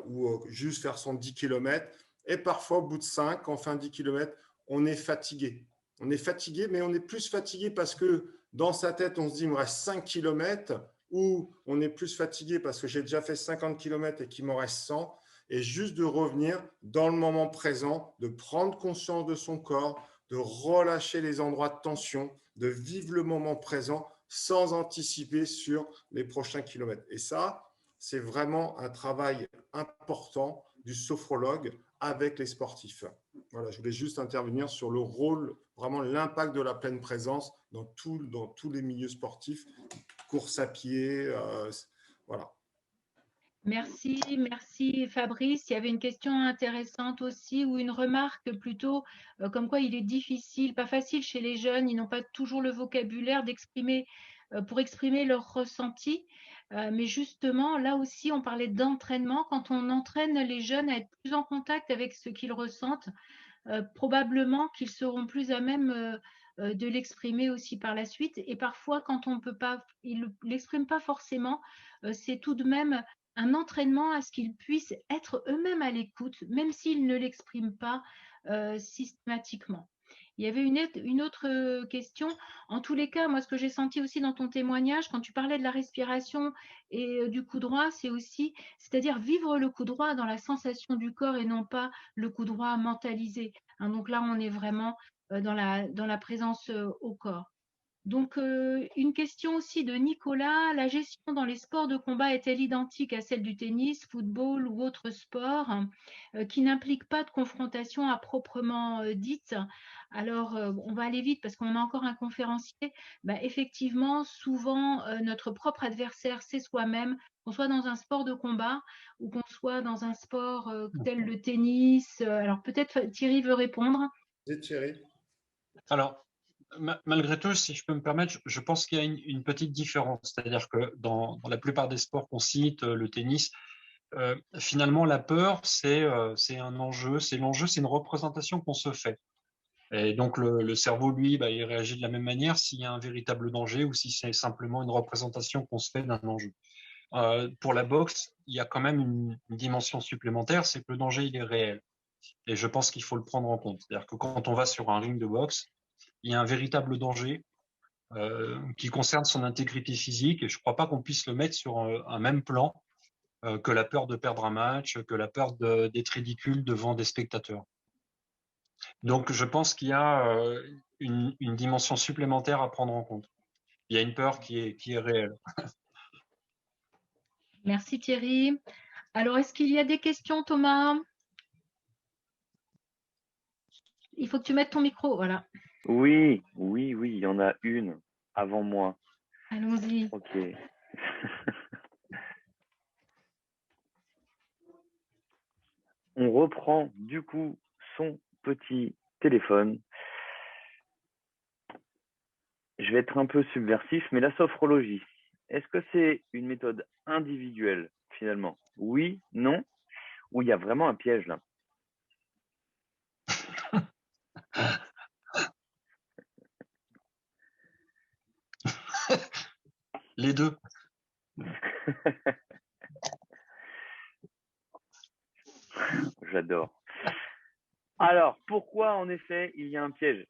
ou juste faire son 10 km. Et parfois, au bout de 5, en fin 10 km, on est fatigué. On est fatigué, mais on est plus fatigué parce que dans sa tête, on se dit, il me reste 5 km, ou on est plus fatigué parce que j'ai déjà fait 50 km et qu'il m'en reste 100. Et juste de revenir dans le moment présent, de prendre conscience de son corps, de relâcher les endroits de tension, de vivre le moment présent sans anticiper sur les prochains kilomètres. Et ça, c'est vraiment un travail important du sophrologue avec les sportifs. Voilà, je voulais juste intervenir sur le rôle, vraiment l'impact de la pleine présence dans tous les milieux sportifs, course à pied, voilà. Merci Fabrice. Il y avait une question intéressante aussi, ou une remarque plutôt, comme quoi il est difficile, pas facile chez les jeunes, ils n'ont pas toujours le vocabulaire pour exprimer leurs ressentis. Mais justement, là aussi, on parlait d'entraînement. Quand on entraîne les jeunes à être plus en contact avec ce qu'ils ressentent, probablement qu'ils seront plus à même de l'exprimer aussi par la suite. Et parfois, quand on peut pas, ils ne l'expriment pas forcément, c'est tout de même un entraînement à ce qu'ils puissent être eux-mêmes à l'écoute, même s'ils ne l'expriment pas systématiquement. Il y avait une autre question. En tous les cas, moi, ce que j'ai senti aussi dans ton témoignage, quand tu parlais de la respiration et du coup droit, c'est aussi, c'est-à-dire vivre le coup droit dans la sensation du corps et non pas le coup droit mentalisé. Hein, donc là, on est vraiment dans la présence au corps. Donc, une question aussi de Nicolas. La gestion dans les sports de combat est-elle identique à celle du tennis, football ou autre sport qui n'implique pas de confrontation à proprement dite? Alors, on va aller vite parce qu'on a encore un conférencier. Bah, effectivement, souvent, notre propre adversaire, c'est soi-même, qu'on soit dans un sport de combat ou qu'on soit dans un sport tel le tennis. Alors, peut-être Thierry veut répondre. C'est Thierry. Alors, malgré tout, si je peux me permettre, je pense qu'il y a une petite différence. C'est-à-dire que dans la plupart des sports qu'on cite, le tennis, finalement, la peur, c'est un enjeu. C'est l'enjeu, c'est une représentation qu'on se fait. Et donc, le cerveau, lui, bah, il réagit de la même manière s'il y a un véritable danger ou si c'est simplement une représentation qu'on se fait d'un enjeu. Pour la boxe, il y a quand même une dimension supplémentaire, c'est que le danger, il est réel. Et je pense qu'il faut le prendre en compte. C'est-à-dire que quand on va sur un ring de boxe, il y a un véritable danger qui concerne son intégrité physique et je ne crois pas qu'on puisse le mettre sur un même plan que la peur de perdre un match, que la peur d'être ridicule devant des spectateurs. Donc je pense qu'il y a une dimension supplémentaire à prendre en compte. Il y a une peur qui est réelle. Merci Thierry. Alors, est-ce qu'il y a des questions, Thomas? Il faut que tu mettes ton micro, voilà. Oui, il y en a une avant moi. Allons-y. Ok. On reprend du coup son petit téléphone. Je vais être un peu subversif, mais la sophrologie, est-ce que c'est une méthode individuelle finalement? Oui, non? Ou il y a vraiment un piège là? Les deux. J'adore. Alors, pourquoi en effet il y a un piège?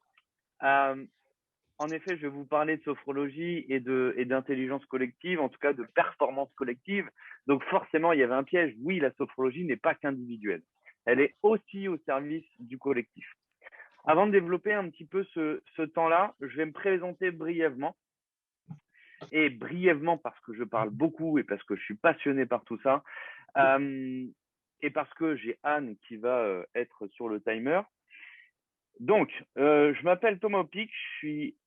En effet, je vais vous parler de sophrologie et d'intelligence collective, en tout cas de performance collective. Donc forcément, il y avait un piège. Oui, la sophrologie n'est pas qu'individuelle. Elle est aussi au service du collectif. Avant de développer un petit peu ce temps-là, je vais me présenter brièvement. Et brièvement parce que je parle beaucoup et parce que je suis passionné par tout ça. Et parce que j'ai Anne qui va être sur le timer. Donc, je m'appelle Thomas Opic, je suis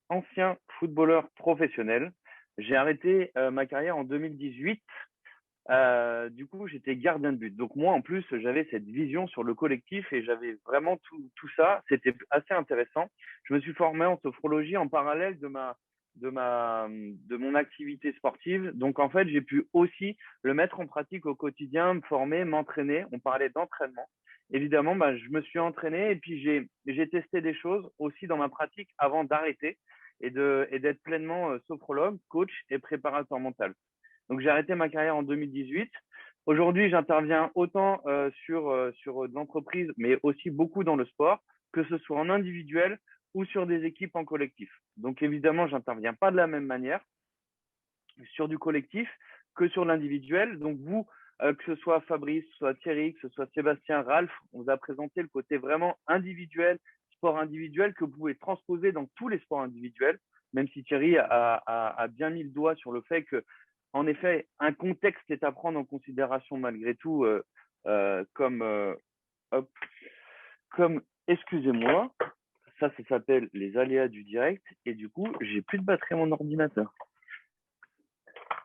ancien footballeur professionnel. J'ai arrêté ma carrière en 2018. Du coup, j'étais gardien de but. Donc moi, en plus, j'avais cette vision sur le collectif et j'avais vraiment tout ça. C'était assez intéressant. Je me suis formé en sophrologie en parallèle de mon activité sportive. Donc en fait, j'ai pu aussi le mettre en pratique au quotidien, me former, m'entraîner. On parlait d'entraînement. Évidemment, je me suis entraîné et puis j'ai testé des choses aussi dans ma pratique avant d'arrêter et d'être pleinement sophrologue, coach et préparateur mental. Donc, j'ai arrêté ma carrière en 2018. Aujourd'hui, j'interviens autant sur de l'entreprise, mais aussi beaucoup dans le sport, que ce soit en individuel ou sur des équipes en collectif. Donc, évidemment, j'interviens pas de la même manière sur du collectif que sur l'individuel. Donc, vous, que ce soit Fabrice, que ce soit Thierry, que ce soit Sébastien, Ralph, on vous a présenté le côté vraiment individuel, sport individuel, que vous pouvez transposer dans tous les sports individuels, même si Thierry a bien mis le doigt sur le fait que, en effet, un contexte est à prendre en considération malgré tout, comme, excusez-moi, ça s'appelle les aléas du direct, et du coup, j'ai plus de batterie à mon ordinateur.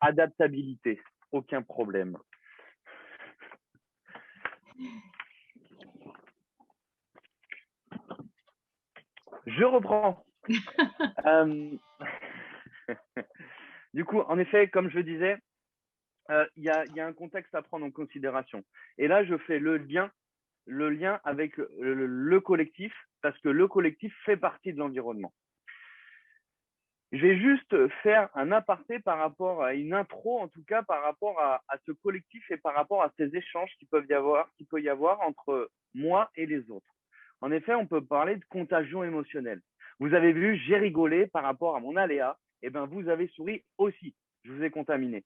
Adaptabilité, aucun problème. Je reprends. Du coup, en effet, comme je disais, il y a un contexte à prendre en considération. Et là, je fais le lien avec le collectif, parce que le collectif fait partie de l'environnement. Je vais juste faire un aparté par rapport à une intro, en tout cas par rapport à ce collectif et par rapport à ces échanges qu'il peut y avoir entre moi et les autres. En effet, on peut parler de contagion émotionnelle. Vous avez vu, j'ai rigolé par rapport à mon aléa, et bien vous avez souri aussi. Je vous ai contaminé.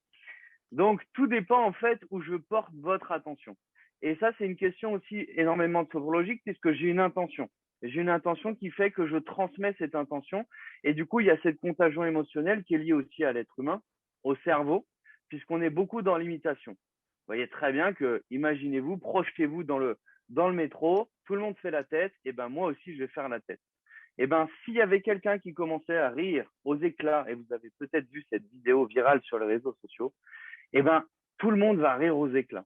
Donc, tout dépend en fait où je porte votre attention. Et ça, c'est une question aussi énormément sophrologique puisque j'ai une intention. J'ai une intention qui fait que je transmets cette intention. Et du coup, il y a cette contagion émotionnelle qui est liée aussi à l'être humain, au cerveau, puisqu'on est beaucoup dans l'imitation. Vous voyez très bien que, imaginez-vous, projetez-vous dans le métro, tout le monde fait la tête, et ben moi aussi, je vais faire la tête. Et ben, s'il y avait quelqu'un qui commençait à rire aux éclats, et vous avez peut-être vu cette vidéo virale sur les réseaux sociaux, et ben, tout le monde va rire aux éclats.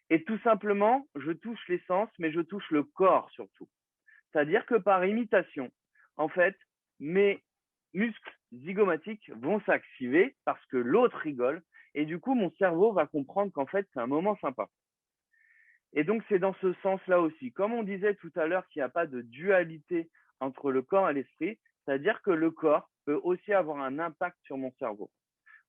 Et tout simplement, je touche les sens, mais je touche le corps surtout. C'est-à-dire que par imitation, en fait, mes muscles zygomatiques vont s'activer parce que l'autre rigole et du coup, mon cerveau va comprendre qu'en fait, c'est un moment sympa. Et donc, c'est dans ce sens-là aussi. Comme on disait tout à l'heure qu'il n'y a pas de dualité entre le corps et l'esprit, c'est-à-dire que le corps peut aussi avoir un impact sur mon cerveau.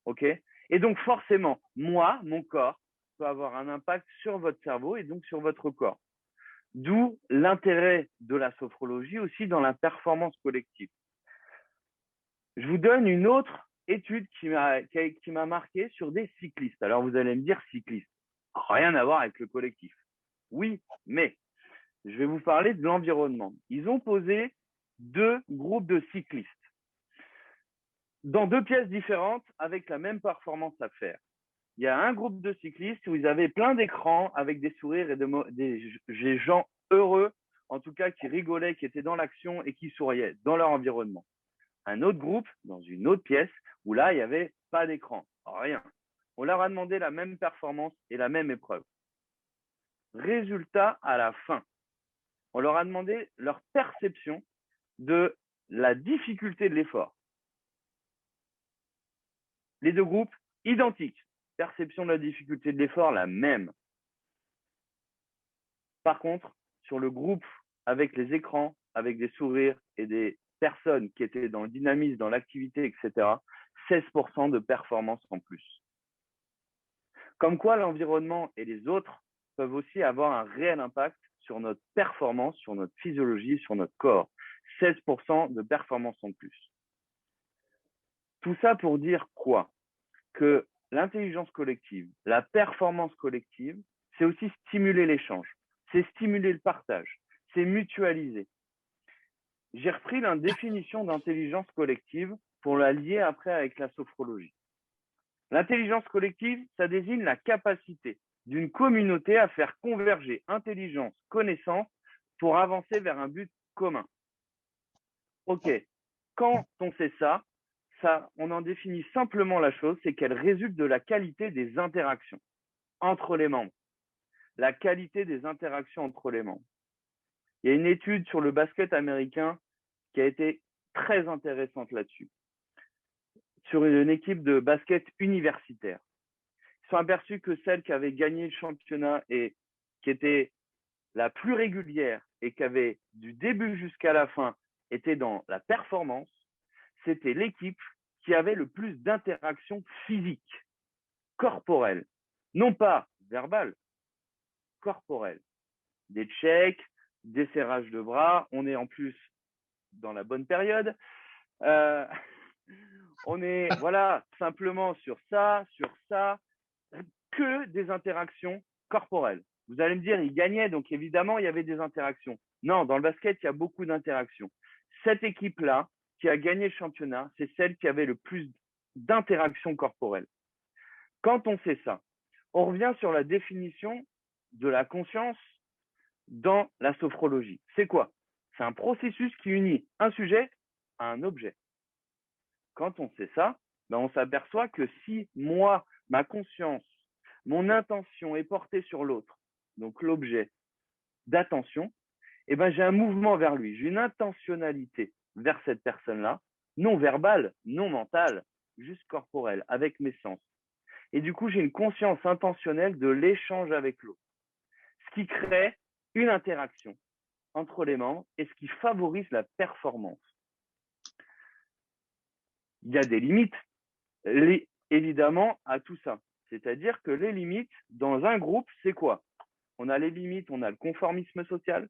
OK ? Et donc, forcément, moi, mon corps, peut avoir un impact sur votre cerveau et donc sur votre corps. D'où l'intérêt de la sophrologie aussi dans la performance collective. Je vous donne une autre étude qui m'a marqué sur des cyclistes. Alors vous allez me dire cyclistes, rien à voir avec le collectif. Oui, mais je vais vous parler de l'environnement. Ils ont posé 2 groupes de cyclistes dans 2 pièces différentes avec la même performance à faire. Il y a un groupe de cyclistes où ils avaient plein d'écrans avec des sourires et des gens heureux, en tout cas qui rigolaient, qui étaient dans l'action et qui souriaient dans leur environnement. Un autre groupe, dans une autre pièce, où là, il n'y avait pas d'écran, rien. On leur a demandé la même performance et la même épreuve. Résultat à la fin, on leur a demandé leur perception de la difficulté de l'effort. Les 2 groupes, identiques. Perception de la difficulté de l'effort, la même. Par contre, sur le groupe avec les écrans, avec des sourires et des personnes qui étaient dans le dynamisme, dans l'activité, etc., 16% de performance en plus. Comme quoi, l'environnement et les autres peuvent aussi avoir un réel impact sur notre performance, sur notre physiologie, sur notre corps. 16% de performance en plus. Tout ça pour dire quoi ? Que l'intelligence collective, la performance collective, c'est aussi stimuler l'échange, c'est stimuler le partage, c'est mutualiser. J'ai repris la définition d'intelligence collective pour la lier après avec la sophrologie. L'intelligence collective, ça désigne la capacité d'une communauté à faire converger intelligence, connaissance pour avancer vers un but commun. Ok, quand on sait ça, on en définit simplement la chose, c'est qu'elle résulte de la qualité des interactions entre les membres. La qualité des interactions entre les membres. Il y a une étude sur le basket américain qui a été très intéressante là-dessus, sur une équipe de basket universitaire. Ils sont aperçus que celle qui avait gagné le championnat et qui était la plus régulière et qui avait du début jusqu'à la fin été dans la performance, c'était l'équipe qui avait le plus d'interactions physiques, corporelles, non pas verbales, corporelles. Des checks, des serrages de bras, on est en plus dans la bonne période. On est voilà simplement sur ça, que des interactions corporelles. Vous allez me dire, il gagnait, donc évidemment, il y avait des interactions. Non, dans le basket, il y a beaucoup d'interactions. Cette équipe-là, qui a gagné le championnat, c'est celle qui avait le plus d'interactions corporelles. Quand on sait ça, on revient sur la définition de la conscience dans la sophrologie. C'est quoi? C'est un processus qui unit un sujet à un objet. Quand on sait ça, ben on s'aperçoit que si moi, ma conscience, mon intention est portée sur l'autre, donc l'objet d'attention, eh ben j'ai un mouvement vers lui, j'ai une intentionnalité vers cette personne-là, non verbale, non mentale, juste corporelle, avec mes sens. Et du coup, j'ai une conscience intentionnelle de l'échange avec l'autre, ce qui crée une interaction entre les membres et ce qui favorise la performance. il y a des limites, évidemment, à tout ça. C'est-à-dire que les limites dans un groupe, c'est quoi? On a les limites, on a le conformisme social,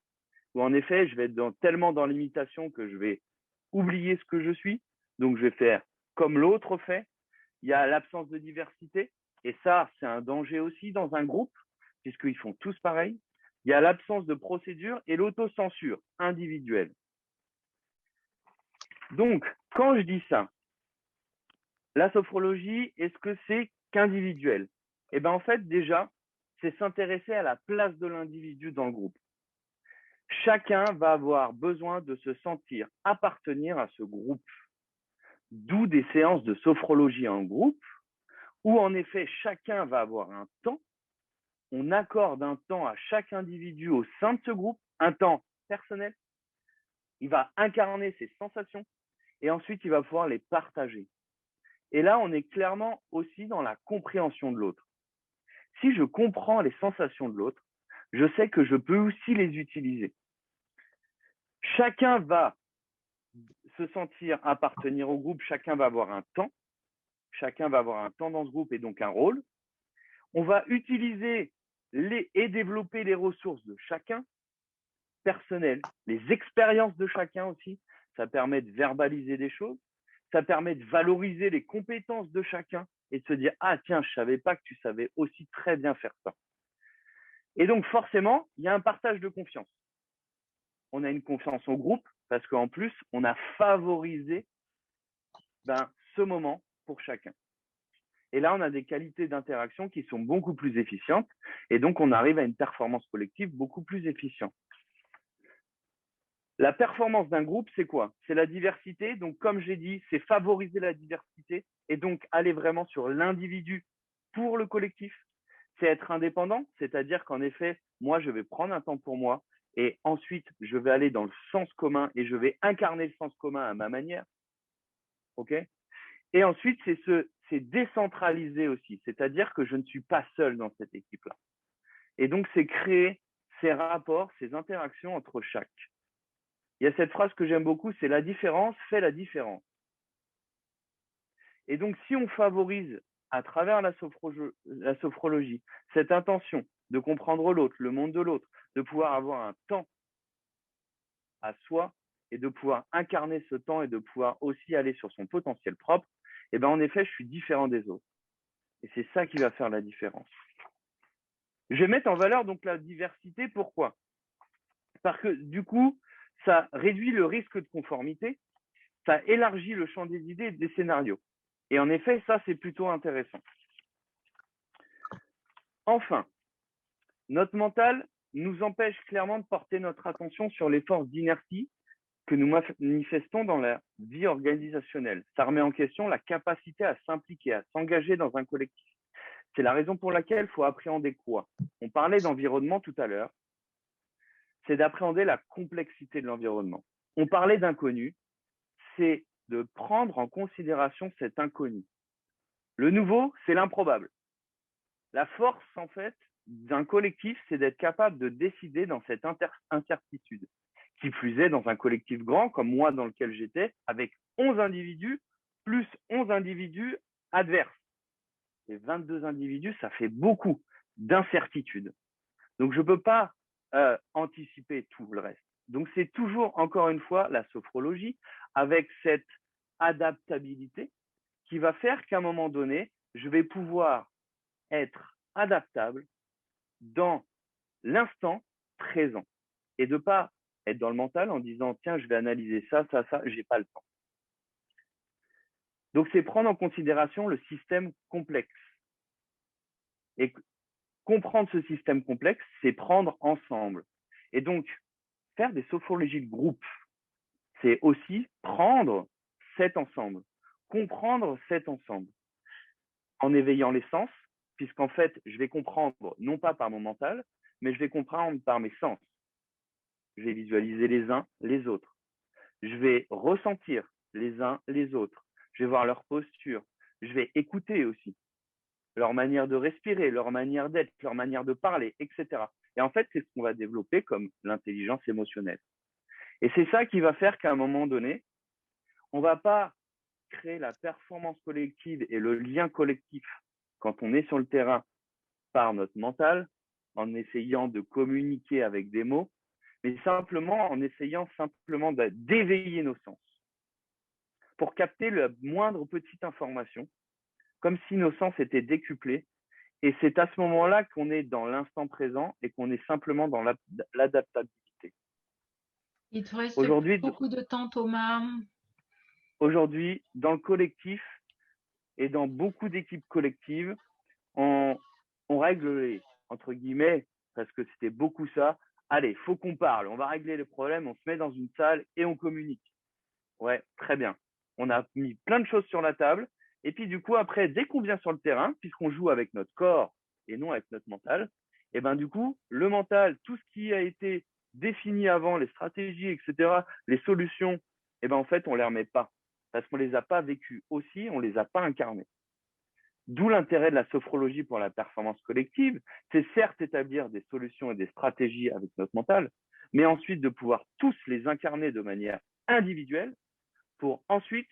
où en effet, je vais être tellement dans l'imitation que je vais oublier ce que je suis, donc je vais faire comme l'autre fait. Il y a l'absence de diversité, et ça, c'est un danger aussi dans un groupe, puisqu'ils font tous pareil. Il y a l'absence de procédure et l'autocensure individuelle. Donc, quand je dis ça, la sophrologie, est-ce que c'est qu'individuel? Eh bien, en fait, déjà, c'est s'intéresser à la place de l'individu dans le groupe. Chacun va avoir besoin de se sentir appartenir à ce groupe. D'où des séances de sophrologie en groupe, où en effet, chacun va avoir un temps. On accorde un temps à chaque individu au sein de ce groupe, un temps personnel. Il va incarner ses sensations et ensuite, il va pouvoir les partager. Et là, on est clairement aussi dans la compréhension de l'autre. Si je comprends les sensations de l'autre, je sais que je peux aussi les utiliser. Chacun va se sentir appartenir au groupe, chacun va avoir un temps. Chacun va avoir un temps dans ce groupe et donc un rôle. On va utiliser et développer les ressources de chacun, personnelles, les expériences de chacun aussi. Ça permet de verbaliser des choses. Ça permet de valoriser les compétences de chacun et de se dire « Ah tiens, je ne savais pas que tu savais aussi très bien faire ça ». Et donc forcément, il y a un partage de confiance. On a une confiance au groupe parce qu'en plus, on a favorisé ce moment pour chacun. Et là, on a des qualités d'interaction qui sont beaucoup plus efficientes et donc on arrive à une performance collective beaucoup plus efficiente. La performance d'un groupe, c'est quoi? C'est la diversité. Donc, comme j'ai dit, c'est favoriser la diversité et donc aller vraiment sur l'individu pour le collectif. C'est être indépendant, c'est-à-dire qu'en effet, moi, je vais prendre un temps pour moi et ensuite, je vais aller dans le sens commun et je vais incarner le sens commun à ma manière. OK? Et ensuite, c'est décentraliser aussi, c'est-à-dire que je ne suis pas seul dans cette équipe-là. Et donc, c'est créer ces rapports, ces interactions entre chaque. Il y a cette phrase que j'aime beaucoup, c'est la différence fait la différence. Et donc, si on favorise à travers la sophrologie cette intention de comprendre l'autre, le monde de l'autre, de pouvoir avoir un temps à soi et de pouvoir incarner ce temps et de pouvoir aussi aller sur son potentiel propre, eh bien, en effet, je suis différent des autres. Et c'est ça qui va faire la différence. Je vais mettre en valeur donc la diversité. Pourquoi? Parce que du coup, ça réduit le risque de conformité, ça élargit le champ des idées et des scénarios. Et en effet, ça, c'est plutôt intéressant. Enfin, notre mental nous empêche clairement de porter notre attention sur les forces d'inertie que nous manifestons dans la vie organisationnelle. Ça remet en question la capacité à s'impliquer, à s'engager dans un collectif. C'est la raison pour laquelle il faut appréhender quoi? On parlait d'environnement tout à l'heure. C'est d'appréhender la complexité de l'environnement. On parlait d'inconnu, c'est de prendre en considération cet inconnu. Le nouveau, c'est l'improbable. La force, en fait, d'un collectif, c'est d'être capable de décider dans cette incertitude. Qui plus est, dans un collectif grand, comme moi dans lequel j'étais, avec 11 individus, plus 11 individus adverses. Et 22 individus, ça fait beaucoup d'incertitudes. Donc, je ne peux pas anticiper tout le reste. Donc, c'est toujours, encore une fois, la sophrologie avec cette adaptabilité qui va faire qu'à un moment donné, je vais pouvoir être adaptable dans l'instant présent et de ne pas être dans le mental en disant « Tiens, je vais analyser ça, ça, ça, je n'ai pas le temps ». Donc, c'est prendre en considération le système complexe. Et comprendre ce système complexe, c'est prendre ensemble. Et donc, faire des sophrologies de groupe, c'est aussi prendre cet ensemble, comprendre cet ensemble, en éveillant les sens, puisqu'en fait, je vais comprendre non pas par mon mental, mais je vais comprendre par mes sens. Je vais visualiser les uns les autres. Je vais ressentir les uns les autres. Je vais voir leur posture. Je vais écouter aussi leur manière de respirer, leur manière d'être, leur manière de parler, etc. Et en fait, c'est ce qu'on va développer comme l'intelligence émotionnelle. Et c'est ça qui va faire qu'à un moment donné, on ne va pas créer la performance collective et le lien collectif quand on est sur le terrain par notre mental, en essayant de communiquer avec des mots, mais simplement en essayant simplement d'éveiller nos sens pour capter la moindre petite information, comme si nos sens étaient décuplés. Et c'est à ce moment-là qu'on est dans l'instant présent et qu'on est simplement dans l'adaptabilité. Il te reste Aujourd'hui, beaucoup de temps, Thomas. Aujourd'hui, dans le collectif et dans beaucoup d'équipes collectives, on règle les, entre guillemets, parce que c'était beaucoup ça, allez, faut qu'on parle, on va régler les problèmes, on se met dans une salle et on communique. Ouais, très bien. On a mis plein de choses sur la table. Et puis, du coup, après, dès qu'on vient sur le terrain, puisqu'on joue avec notre corps et non avec notre mental, et ben, du coup, le mental, tout ce qui a été défini avant, les stratégies, etc., les solutions, et ben, en fait, on les remet pas. Parce qu'on les a pas vécues aussi, on les a pas incarnées. D'où l'intérêt de la sophrologie pour la performance collective. C'est certes établir des solutions et des stratégies avec notre mental, mais ensuite de pouvoir tous les incarner de manière individuelle pour ensuite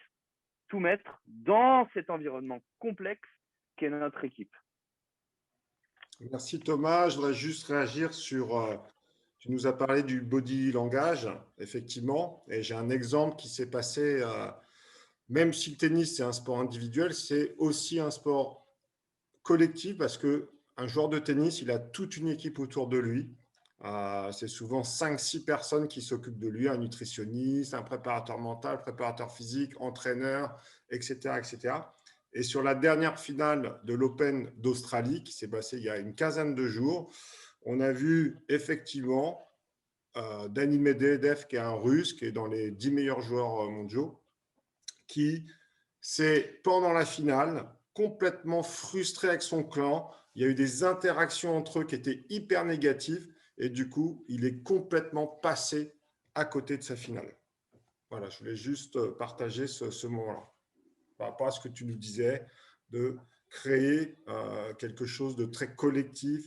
tout mettre dans cet environnement complexe qu'est notre équipe. Merci Thomas. Je voudrais juste réagir sur, tu nous as parlé du body language, effectivement, et j'ai un exemple qui s'est passé, même si le tennis c'est un sport individuel, c'est aussi un sport collectif parce qu'un joueur de tennis, il a toute une équipe autour de lui. C'est souvent 5-6 personnes qui s'occupent de lui, un nutritionniste, un préparateur mental, préparateur physique, entraîneur, etc., etc. Et sur la dernière finale de l'Open d'Australie, qui s'est passée il y a une quinzaine de jours, on a vu effectivement Dani Medvedev, qui est un Russe, qui est dans les 10 meilleurs joueurs mondiaux, qui s'est, pendant la finale, complètement frustré avec son clan. Il y a eu des interactions entre eux qui étaient hyper négatives et du coup, il est complètement passé à côté de sa finale. Voilà, je voulais juste partager ce moment-là par rapport à ce que tu nous disais de créer quelque chose de très collectif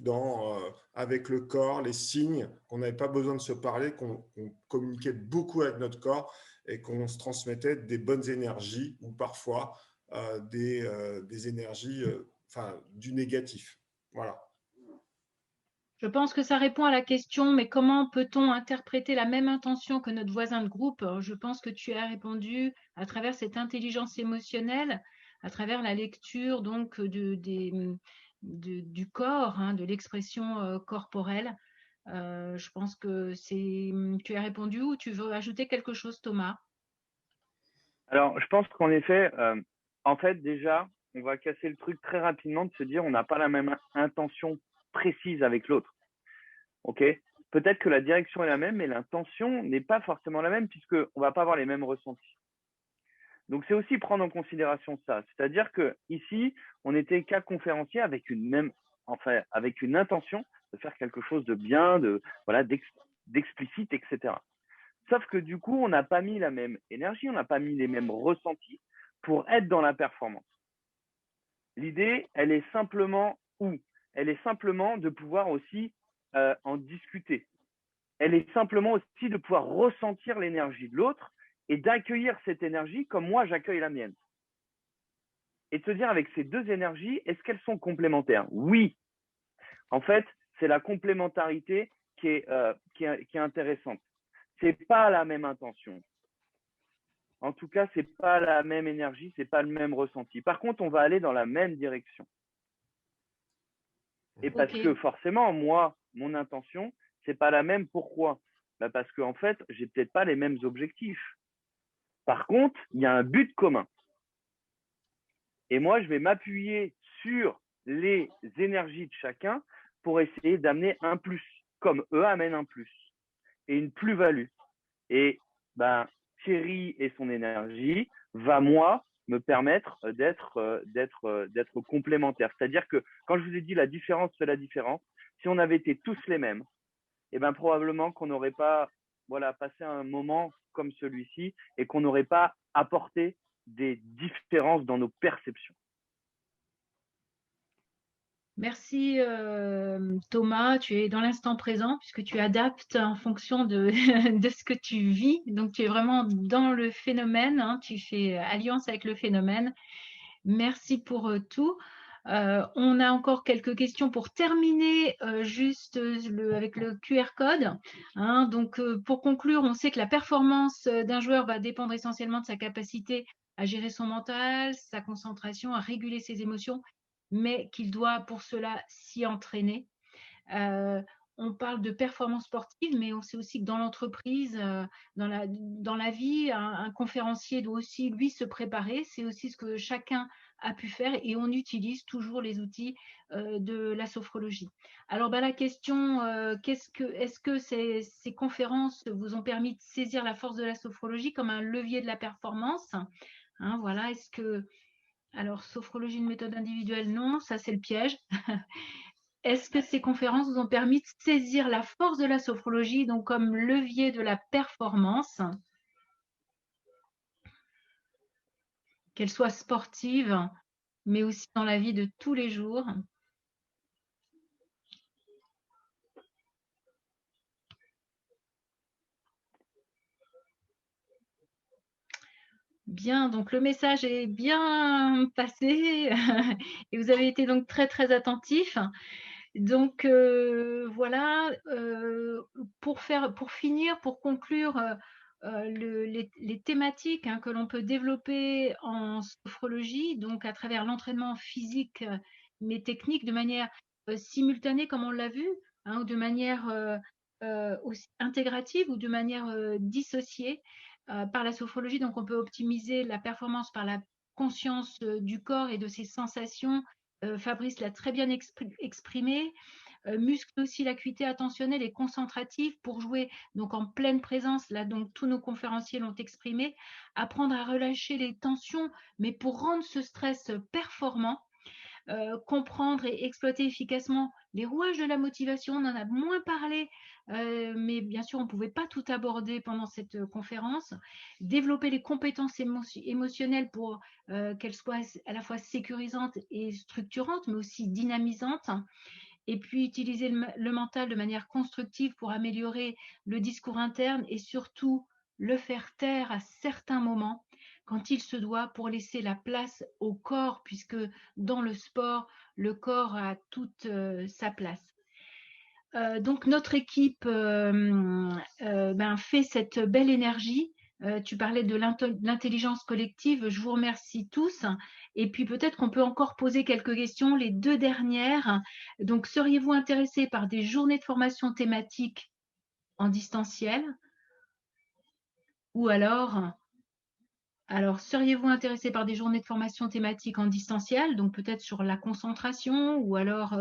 avec le corps, les signes, qu'on n'avait pas besoin de se parler, qu'on communiquait beaucoup avec notre corps et qu'on se transmettait des bonnes énergies ou parfois des énergies, du négatif. Voilà. Je pense que ça répond à la question, mais comment peut-on interpréter la même intention que notre voisin de groupe? Je pense que tu as répondu à travers cette intelligence émotionnelle, à travers la lecture donc du corps, hein, de l'expression corporelle. Je pense que tu as répondu ou tu veux ajouter quelque chose, Thomas? Alors, je pense qu'en effet, en fait, déjà, on va casser le truc très rapidement de se dire on n'a pas la même intention précise avec l'autre. OK? Peut-être que la direction est la même, mais l'intention n'est pas forcément la même puisqu'on ne va pas avoir les mêmes ressentis. Donc, c'est aussi prendre en considération ça. C'est-à-dire que ici, on était cas conférencier avec avec une intention de faire quelque chose de bien, d'explicite, etc. Sauf que du coup, on n'a pas mis la même énergie, on n'a pas mis les mêmes ressentis pour être dans la performance. L'idée, elle est simplement où? Elle est simplement de pouvoir aussi en discuter. Elle est simplement aussi de pouvoir ressentir l'énergie de l'autre et d'accueillir cette énergie comme moi, j'accueille la mienne. Et de se dire avec ces deux énergies, est-ce qu'elles sont complémentaires? Oui. En fait, c'est la complémentarité qui est intéressante. C'est pas la même intention. En tout cas, c'est pas la même énergie, c'est pas le même ressenti. Par contre, on va aller dans la même direction. Et parce que forcément, moi, mon intention, c'est pas la même. Pourquoi? Parce qu'en fait, j'ai peut-être pas les mêmes objectifs. Par contre, il y a un but commun. Et moi, je vais m'appuyer sur les énergies de chacun pour essayer d'amener un plus, comme eux amènent un plus et une plus-value. Et Thierry et son énergie va, moi, me permettre d'être complémentaire. C'est-à-dire que quand je vous ai dit la différence fait la différence, si on avait été tous les mêmes, probablement qu'on n'aurait pas passé un moment comme celui-ci et qu'on n'aurait pas apporté des différences dans nos perceptions. Merci Thomas, tu es dans l'instant présent puisque tu adaptes en fonction de, de ce que tu vis. Donc tu es vraiment dans le phénomène, hein, tu fais alliance avec le phénomène. Merci pour tout. On a encore quelques questions pour terminer juste avec le QR code. Hein. Donc pour conclure, on sait que la performance d'un joueur va dépendre essentiellement de sa capacité à gérer son mental, sa concentration, à réguler ses émotions, mais qu'il doit pour cela s'y entraîner. On parle de performance sportive, mais on sait aussi que dans l'entreprise, dans la vie, un conférencier doit aussi, lui, se préparer. C'est aussi ce que chacun a pu faire et on utilise toujours les outils de la sophrologie. Alors, la question, est-ce que ces conférences vous ont permis de saisir la force de la sophrologie comme un levier de la performance? Hein, voilà, est-ce que… Alors, sophrologie, une méthode individuelle, non, ça c'est le piège. Est-ce que ces conférences vous ont permis de saisir la force de la sophrologie, donc comme levier de la performance, qu'elle soit sportive, mais aussi dans la vie de tous les jours? Bien, donc le message est bien passé et vous avez été donc très très attentifs. Donc voilà, pour finir, pour conclure les thématiques hein, que l'on peut développer en sophrologie, donc à travers l'entraînement physique, mais technique, de manière simultanée, comme on l'a vu, hein, ou de manière aussi intégrative ou de manière dissociée par la sophrologie. Donc on peut optimiser la performance par la conscience du corps et de ses sensations. Fabrice l'a très bien exprimé. Muscle aussi l'acuité attentionnelle et concentrative pour jouer donc en pleine présence. Là, donc tous nos conférenciers l'ont exprimé. Apprendre à relâcher les tensions, mais pour rendre ce stress performant. Comprendre et exploiter efficacement les rouages de la motivation. On en a moins parlé, mais bien sûr, on ne pouvait pas tout aborder pendant cette conférence. Développer les compétences émotionnelles pour qu'elles soient à la fois sécurisantes et structurantes, mais aussi dynamisantes. Et puis utiliser le mental de manière constructive pour améliorer le discours interne et surtout le faire taire à certains moments quand il se doit pour laisser la place au corps, puisque dans le sport, le corps a toute sa place. Donc notre équipe fait cette belle énergie. Tu parlais de l'intelligence collective, je vous remercie tous. Et puis peut-être qu'on peut encore poser quelques questions, les deux dernières. Donc seriez-vous intéressé par des journées de formation thématiques en distanciel? Ou alors seriez-vous intéressé par des journées de formation thématiques en distanciel, donc peut-être sur la concentration, ou alors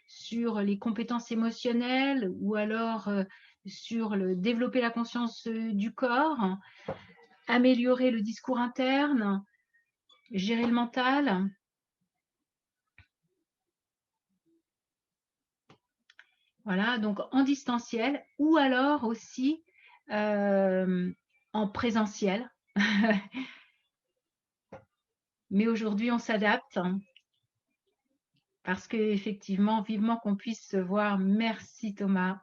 sur les compétences émotionnelles, ou alors sur développer la conscience du corps, améliorer le discours interne, gérer le mental? Voilà, donc en distanciel, ou alors aussi en présentiel. Mais aujourd'hui, on s'adapte parce qu'effectivement, vivement qu'on puisse se voir. Merci Thomas.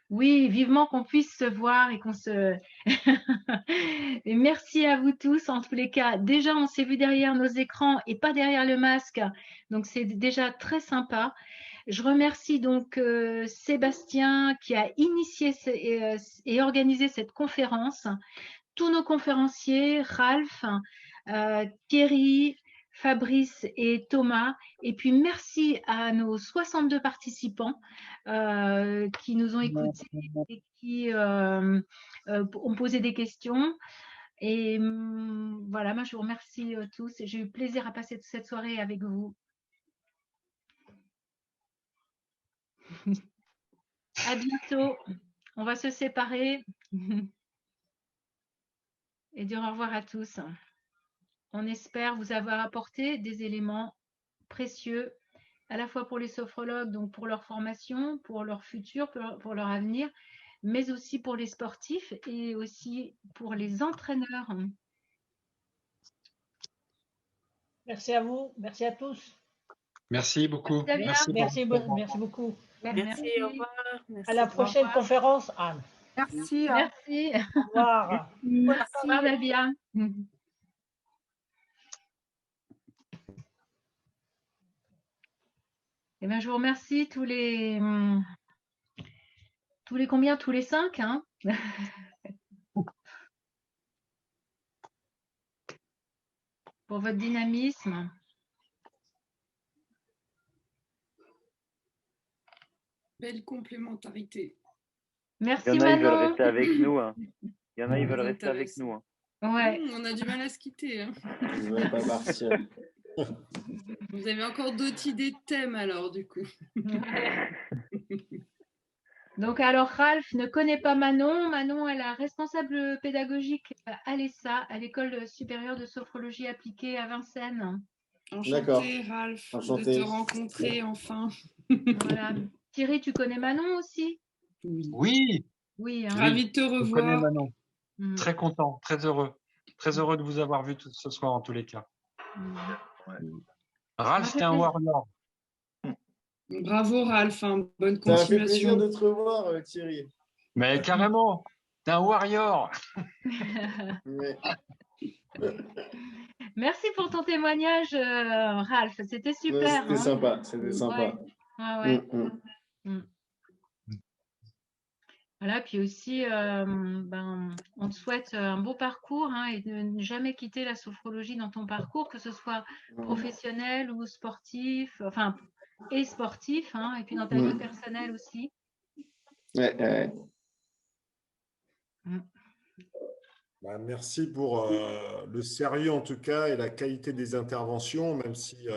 Oui, vivement qu'on puisse se voir et qu'on se… Et merci à vous tous en tous les cas. Déjà, on s'est vu derrière nos écrans et pas derrière le masque. Donc, c'est déjà très sympa. Je remercie donc Sébastien qui a initié et organisé cette conférence. Tous nos conférenciers, Ralph, Thierry, Fabrice et Thomas. Et puis, merci à nos 62 participants qui nous ont écoutés et qui ont posé des questions. Et voilà, moi, je vous remercie tous. J'ai eu plaisir à passer toute cette soirée avec vous. À bientôt. On va se séparer. Et dire au revoir à tous. On espère vous avoir apporté des éléments précieux à la fois pour les sophrologues, donc pour leur formation, pour leur futur, pour leur avenir, mais aussi pour les sportifs et aussi pour les entraîneurs. Merci à vous, merci à tous. Merci beaucoup. Très bien. Merci beaucoup. Merci, au revoir. Merci. À la prochaine conférence, Anne. Merci. Merci. Au revoir. Au revoir, Nabia. Eh bien, je vous remercie tous les combien? Tous les 5, hein. Pour votre dynamisme. Belle complémentarité. Merci Il y en a, ils veulent Manon. rester avec nous. Hein. Il y en a, ils veulent Très rester avec intéressant. nous. Hein. Ouais. On a du mal à se quitter. Hein. Je ne vais pas partir. Vous avez encore d'autres idées de thèmes alors, du coup. Donc, alors, Ralph ne connaît pas Manon. Manon est la responsable pédagogique à l'ESA, à l'École supérieure de sophrologie appliquée à Vincennes. D'accord. Enchanté, Ralph, Enchanté. de te rencontrer enfin. Voilà. Thierry, tu connais Manon aussi? Oui. Oui. Hein. Ravi de te Je connais revoir. Manon. Très content, très heureux. Très heureux de vous avoir vu ce soir en tous les cas. Ralph, c'était un warrior. Bravo, Ralph. Hein. Bonne Ça m'a fait continuation. plaisir de te revoir, Thierry. Mais carrément, t'es un warrior. Ouais. Merci pour ton témoignage, Ralph. C'était super. Ouais, c'était hein. sympa, c'était sympa. Ouais. Voilà, puis aussi, on te souhaite un beau parcours hein, et de ne jamais quitter la sophrologie dans ton parcours, que ce soit professionnel ou sportif, enfin, et sportif, hein, et puis dans ta vie personnelle aussi. Ouais. Bah, merci pour le sérieux en tout cas et la qualité des interventions, même si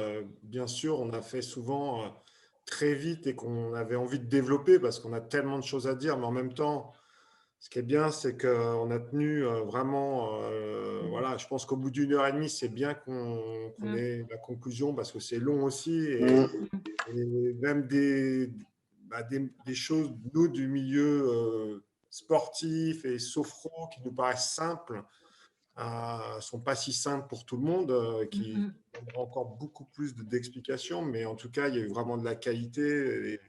bien sûr on a fait souvent très vite et qu'on avait envie de développer parce qu'on a tellement de choses à dire, mais en même temps, ce qui est bien, c'est qu'on a tenu vraiment, voilà, je pense qu'au bout d'une heure et demie, c'est bien qu'on ait la conclusion parce que c'est long aussi et même des choses, nous, du milieu sportif et sophro qui nous paraissent simples, sont pas si simples pour tout le monde, qui ont encore beaucoup plus d'explications, mais en tout cas, il y a eu vraiment de la qualité, et,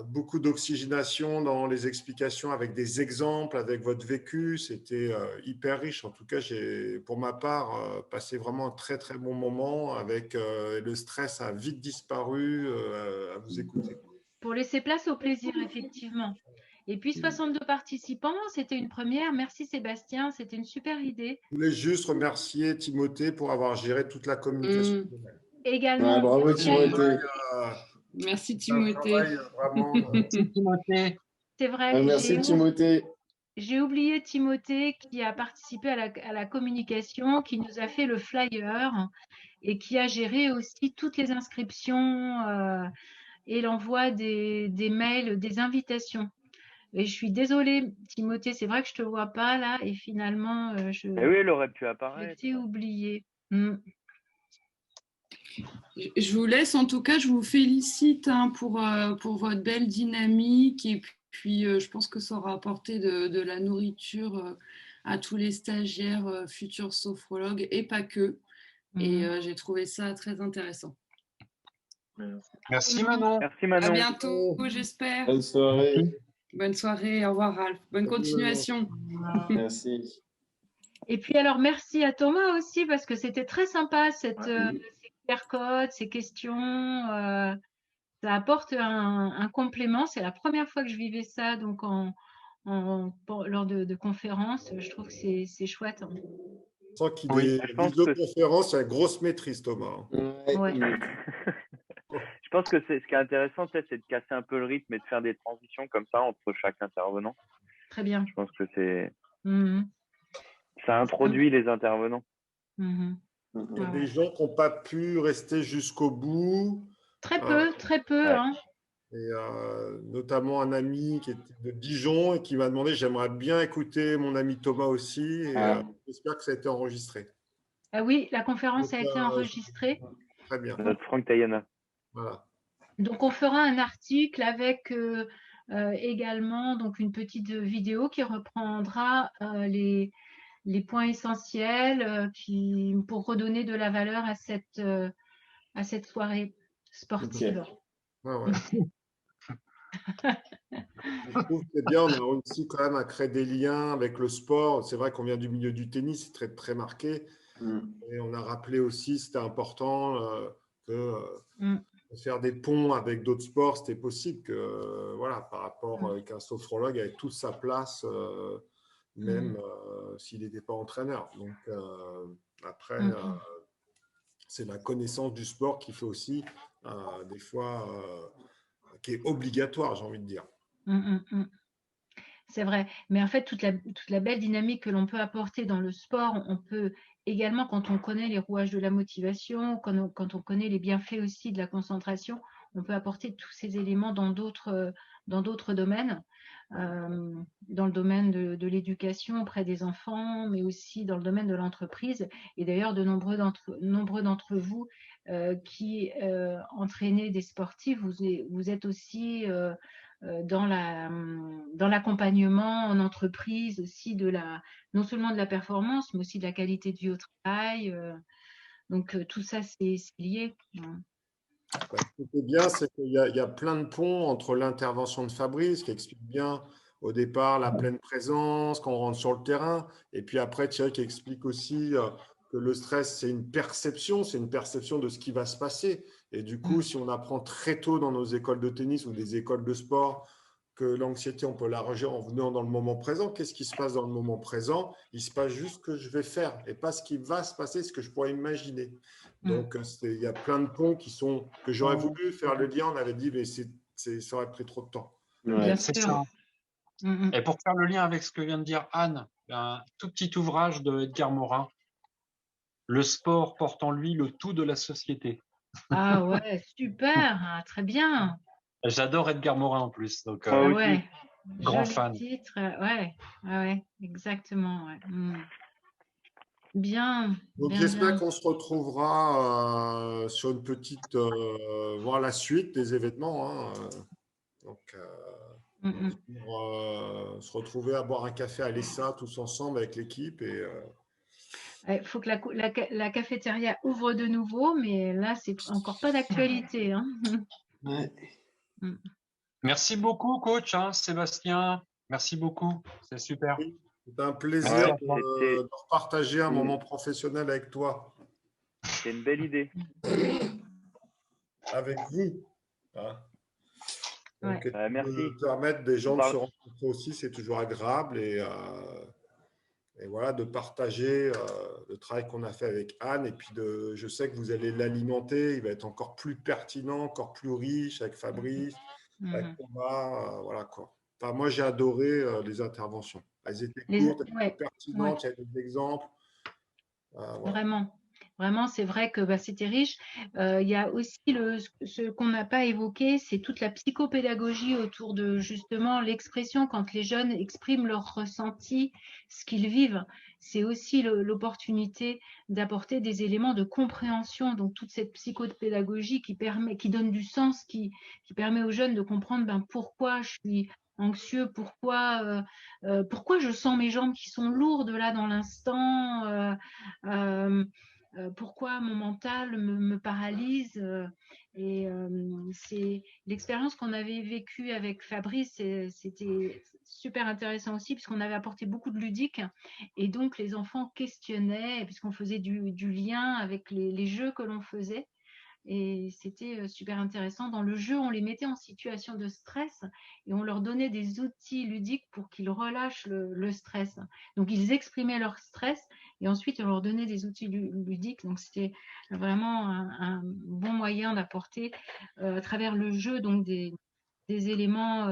beaucoup d'oxygénation dans les explications avec des exemples, avec votre vécu. C'était hyper riche. En tout cas, j'ai, pour ma part, passé vraiment un très, très bon moment avec le stress a vite disparu à vous écouter. Pour laisser place au plaisir, effectivement. Et puis 62 participants, c'était une première. Merci Sébastien, c'était une super idée. Je voulais juste remercier Timothée pour avoir géré toute la communication. Également. Ouais, bravo Timothée. Merci Timothée. Merci Timothée. C'est vrai. Merci Timothée. J'ai oublié Timothée qui a participé à la communication, qui nous a fait le flyer et qui a géré aussi toutes les inscriptions et l'envoi des mails, des invitations. Et je suis désolée, Timothée, c'est vrai que je ne te vois pas là et finalement, oui, elle aurait pu apparaître. Je t'ai oublié. Je vous laisse, en tout cas, je vous félicite hein, pour votre belle dynamique et puis je pense que ça aura apporté de la nourriture à tous les stagiaires futurs sophrologues et pas que. Et j'ai trouvé ça très intéressant. Merci Manon. Merci Manon. À bientôt, j'espère. Bonne soirée. Bonne soirée, au revoir Ralph. Bonne continuation. Merci. Et puis alors, merci à Thomas aussi parce que c'était très sympa ces QR codes, ces questions. Ça apporte un complément. C'est la première fois que je vivais ça donc lors de conférences. Je trouve que c'est chouette. Hein. Je sens qu'il y a des visioconférences, il y a une grosse maîtrise, Thomas. Ouais. Je pense que ce qui est intéressant, c'est de casser un peu le rythme et de faire des transitions comme ça entre chaque intervenant. Très bien. Je pense que ça introduit les intervenants. Il y a des gens qui n'ont pas pu rester jusqu'au bout. Très peu. Ouais. Hein. Et notamment un ami qui était de Dijon et qui m'a demandé, j'aimerais bien écouter mon ami Thomas aussi. Et j'espère que ça a été enregistré. Ah oui, la conférence a été enregistrée. Très bien. Notre Franck Tayana. Voilà. Donc, on fera un article avec également donc, une petite vidéo qui reprendra les points essentiels pour redonner de la valeur à cette soirée sportive. Ouais, ouais. Je trouve que c'est bien, on a réussi quand même à créer des liens avec le sport. C'est vrai qu'on vient du milieu du tennis, c'est très, très marqué. Et on a rappelé aussi, c'était important que faire des ponts avec d'autres sports, c'était possible que, voilà, par rapport qu'un sophrologue avait toute sa place, même s'il n'était pas entraîneur. Donc, après, c'est la connaissance du sport qui fait aussi, des fois, qui est obligatoire, j'ai envie de dire. C'est vrai, mais en fait, toute la belle dynamique que l'on peut apporter dans le sport, on peut également, quand on connaît les rouages de la motivation, quand on connaît les bienfaits aussi de la concentration, on peut apporter tous ces éléments dans d'autres domaines, dans le domaine de l'éducation auprès des enfants, mais aussi dans le domaine de l'entreprise. Et d'ailleurs, de nombreux d'entre vous qui entraînez des sportifs, vous êtes aussi dans l'accompagnement en entreprise aussi non seulement de la performance, mais aussi de la qualité de vie au travail. Donc tout ça, c'est lié. Ce qui est bien, c'est qu'il y a plein de ponts entre l'intervention de Fabrice, qui explique bien au départ la pleine présence, quand on rentre sur le terrain, et puis après Thierry qui explique aussi que le stress, c'est une perception de ce qui va se passer. Et du coup, si on apprend très tôt dans nos écoles de tennis ou des écoles de sport que l'anxiété, on peut la réduire en venant dans le moment présent, qu'est-ce qui se passe dans le moment présent? Il se passe juste ce que je vais faire et pas ce qui va se passer, ce que je pourrais imaginer. Donc, il y a plein de ponts que j'aurais voulu faire le lien, on avait dit, mais ça aurait pris trop de temps. Ouais, c'est ça. Et pour faire le lien avec ce que vient de dire Anne, un tout petit ouvrage de Edgar Morin, Le sport porte en lui le tout de la société. Ah ouais, super, très bien. J'adore Edgar Morin en plus, donc ouais, grand joli fan. titre, ouais, exactement. Ouais. Bien. Donc bien, j'espère bien. qu'on se retrouvera sur une petite, voir la suite des événements. Hein, donc, pour se retrouver à boire un café à l'ESSA tous ensemble avec l'équipe. Il faut que la cafétéria ouvre de nouveau, mais là, c'est encore pas d'actualité. Hein. Merci beaucoup, coach, hein, Sébastien. Merci beaucoup, c'est super. C'est un plaisir de partager un moment professionnel avec toi. C'est une belle idée. Avec vous. Hein. Donc, merci. Permettre des gens de se rencontrer aussi, c'est toujours agréable. Et voilà, de partager le travail qu'on a fait avec Anne. Et puis, je sais que vous allez l'alimenter. Il va être encore plus pertinent, encore plus riche avec Fabrice, avec Thomas. Voilà quoi. Enfin, moi, j'ai adoré les interventions. Elles étaient courtes, elles étaient pertinentes, il y avait des exemples. Voilà. Vraiment, c'est vrai que c'était riche. Il y a aussi ce qu'on n'a pas évoqué, c'est toute la psychopédagogie autour de justement l'expression quand les jeunes expriment leurs ressentis, ce qu'ils vivent. C'est aussi l'opportunité d'apporter des éléments de compréhension. Donc toute cette psychopédagogie qui donne du sens, qui permet aux jeunes de comprendre pourquoi je suis anxieux, pourquoi je sens mes jambes qui sont lourdes là dans l'instant, pourquoi mon mental me paralyse. Et c'est l'expérience qu'on avait vécue avec Fabrice, c'était super intéressant aussi puisqu'on avait apporté beaucoup de ludique et donc les enfants questionnaient puisqu'on faisait du lien avec les jeux que l'on faisait. Et c'était super intéressant. Dans le jeu, on les mettait en situation de stress et on leur donnait des outils ludiques pour qu'ils relâchent le stress. Donc, ils exprimaient leur stress et ensuite, on leur donnait des outils ludiques. Donc, c'était vraiment un bon moyen d'apporter à travers le jeu donc des éléments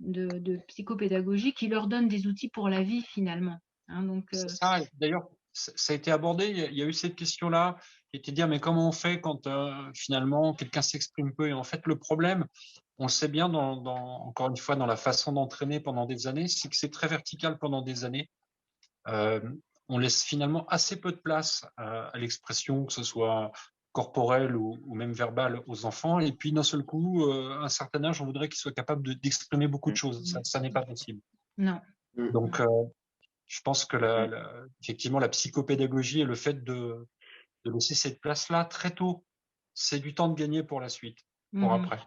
de psychopédagogie qui leur donnent des outils pour la vie finalement. Hein, donc, c'est ça. D'ailleurs, ça a été abordé. Il y a eu cette question-là qui était de dire mais comment on fait quand finalement quelqu'un s'exprime peu? Et en fait, le problème, on le sait bien encore une fois dans la façon d'entraîner pendant des années, c'est que c'est très vertical pendant des années. On laisse finalement assez peu de place à l'expression, que ce soit corporelle ou même verbale aux enfants. Et puis, d'un seul coup, à un certain âge, on voudrait qu'ils soient capables d'exprimer beaucoup de choses. Ça n'est pas possible. Non. Donc, je pense que effectivement, la psychopédagogie et le fait de laisser cette place-là très tôt, c'est du temps de gagner pour la suite, pour après.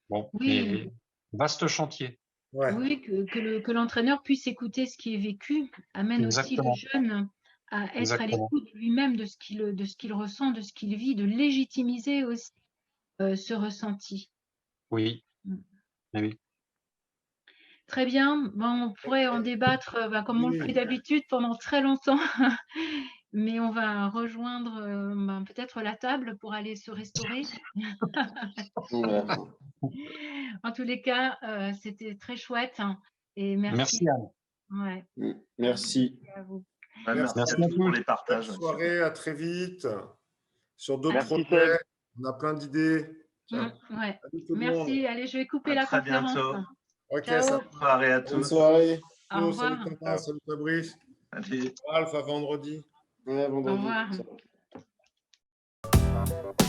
Bon, Oui. mais vaste chantier. Ouais. Oui, que l'entraîneur puisse écouter ce qui est vécu, amène aussi le Exactement. jeune à être à Exactement. l'écoute lui-même de ce qu'il ressent, de ce qu'il vit, de légitimiser aussi ce ressenti. Oui. Oui. Très bien. Bon, on pourrait en débattre comme on le fait d'habitude pendant très longtemps, mais on va rejoindre peut-être la table pour aller se restaurer. En tous les cas, c'était très chouette hein, et merci. Merci Anne. Ouais. Merci. Merci à vous. Merci à tous pour les partages. Bonne soirée, à très vite. Sur d'autres Merci, projets, Seb. on a plein d'idées. Ouais. Salut tout le Merci. monde. Allez, je vais couper À la très conférence. bientôt. Ok, Ciao. ça Bonne soirée à Bonne tous. soirée. Au Salut revoir. Quentin, salut Fabrice. Allez. Ralph, à vendredi. Ouais, vendredi. Au revoir. Ciao.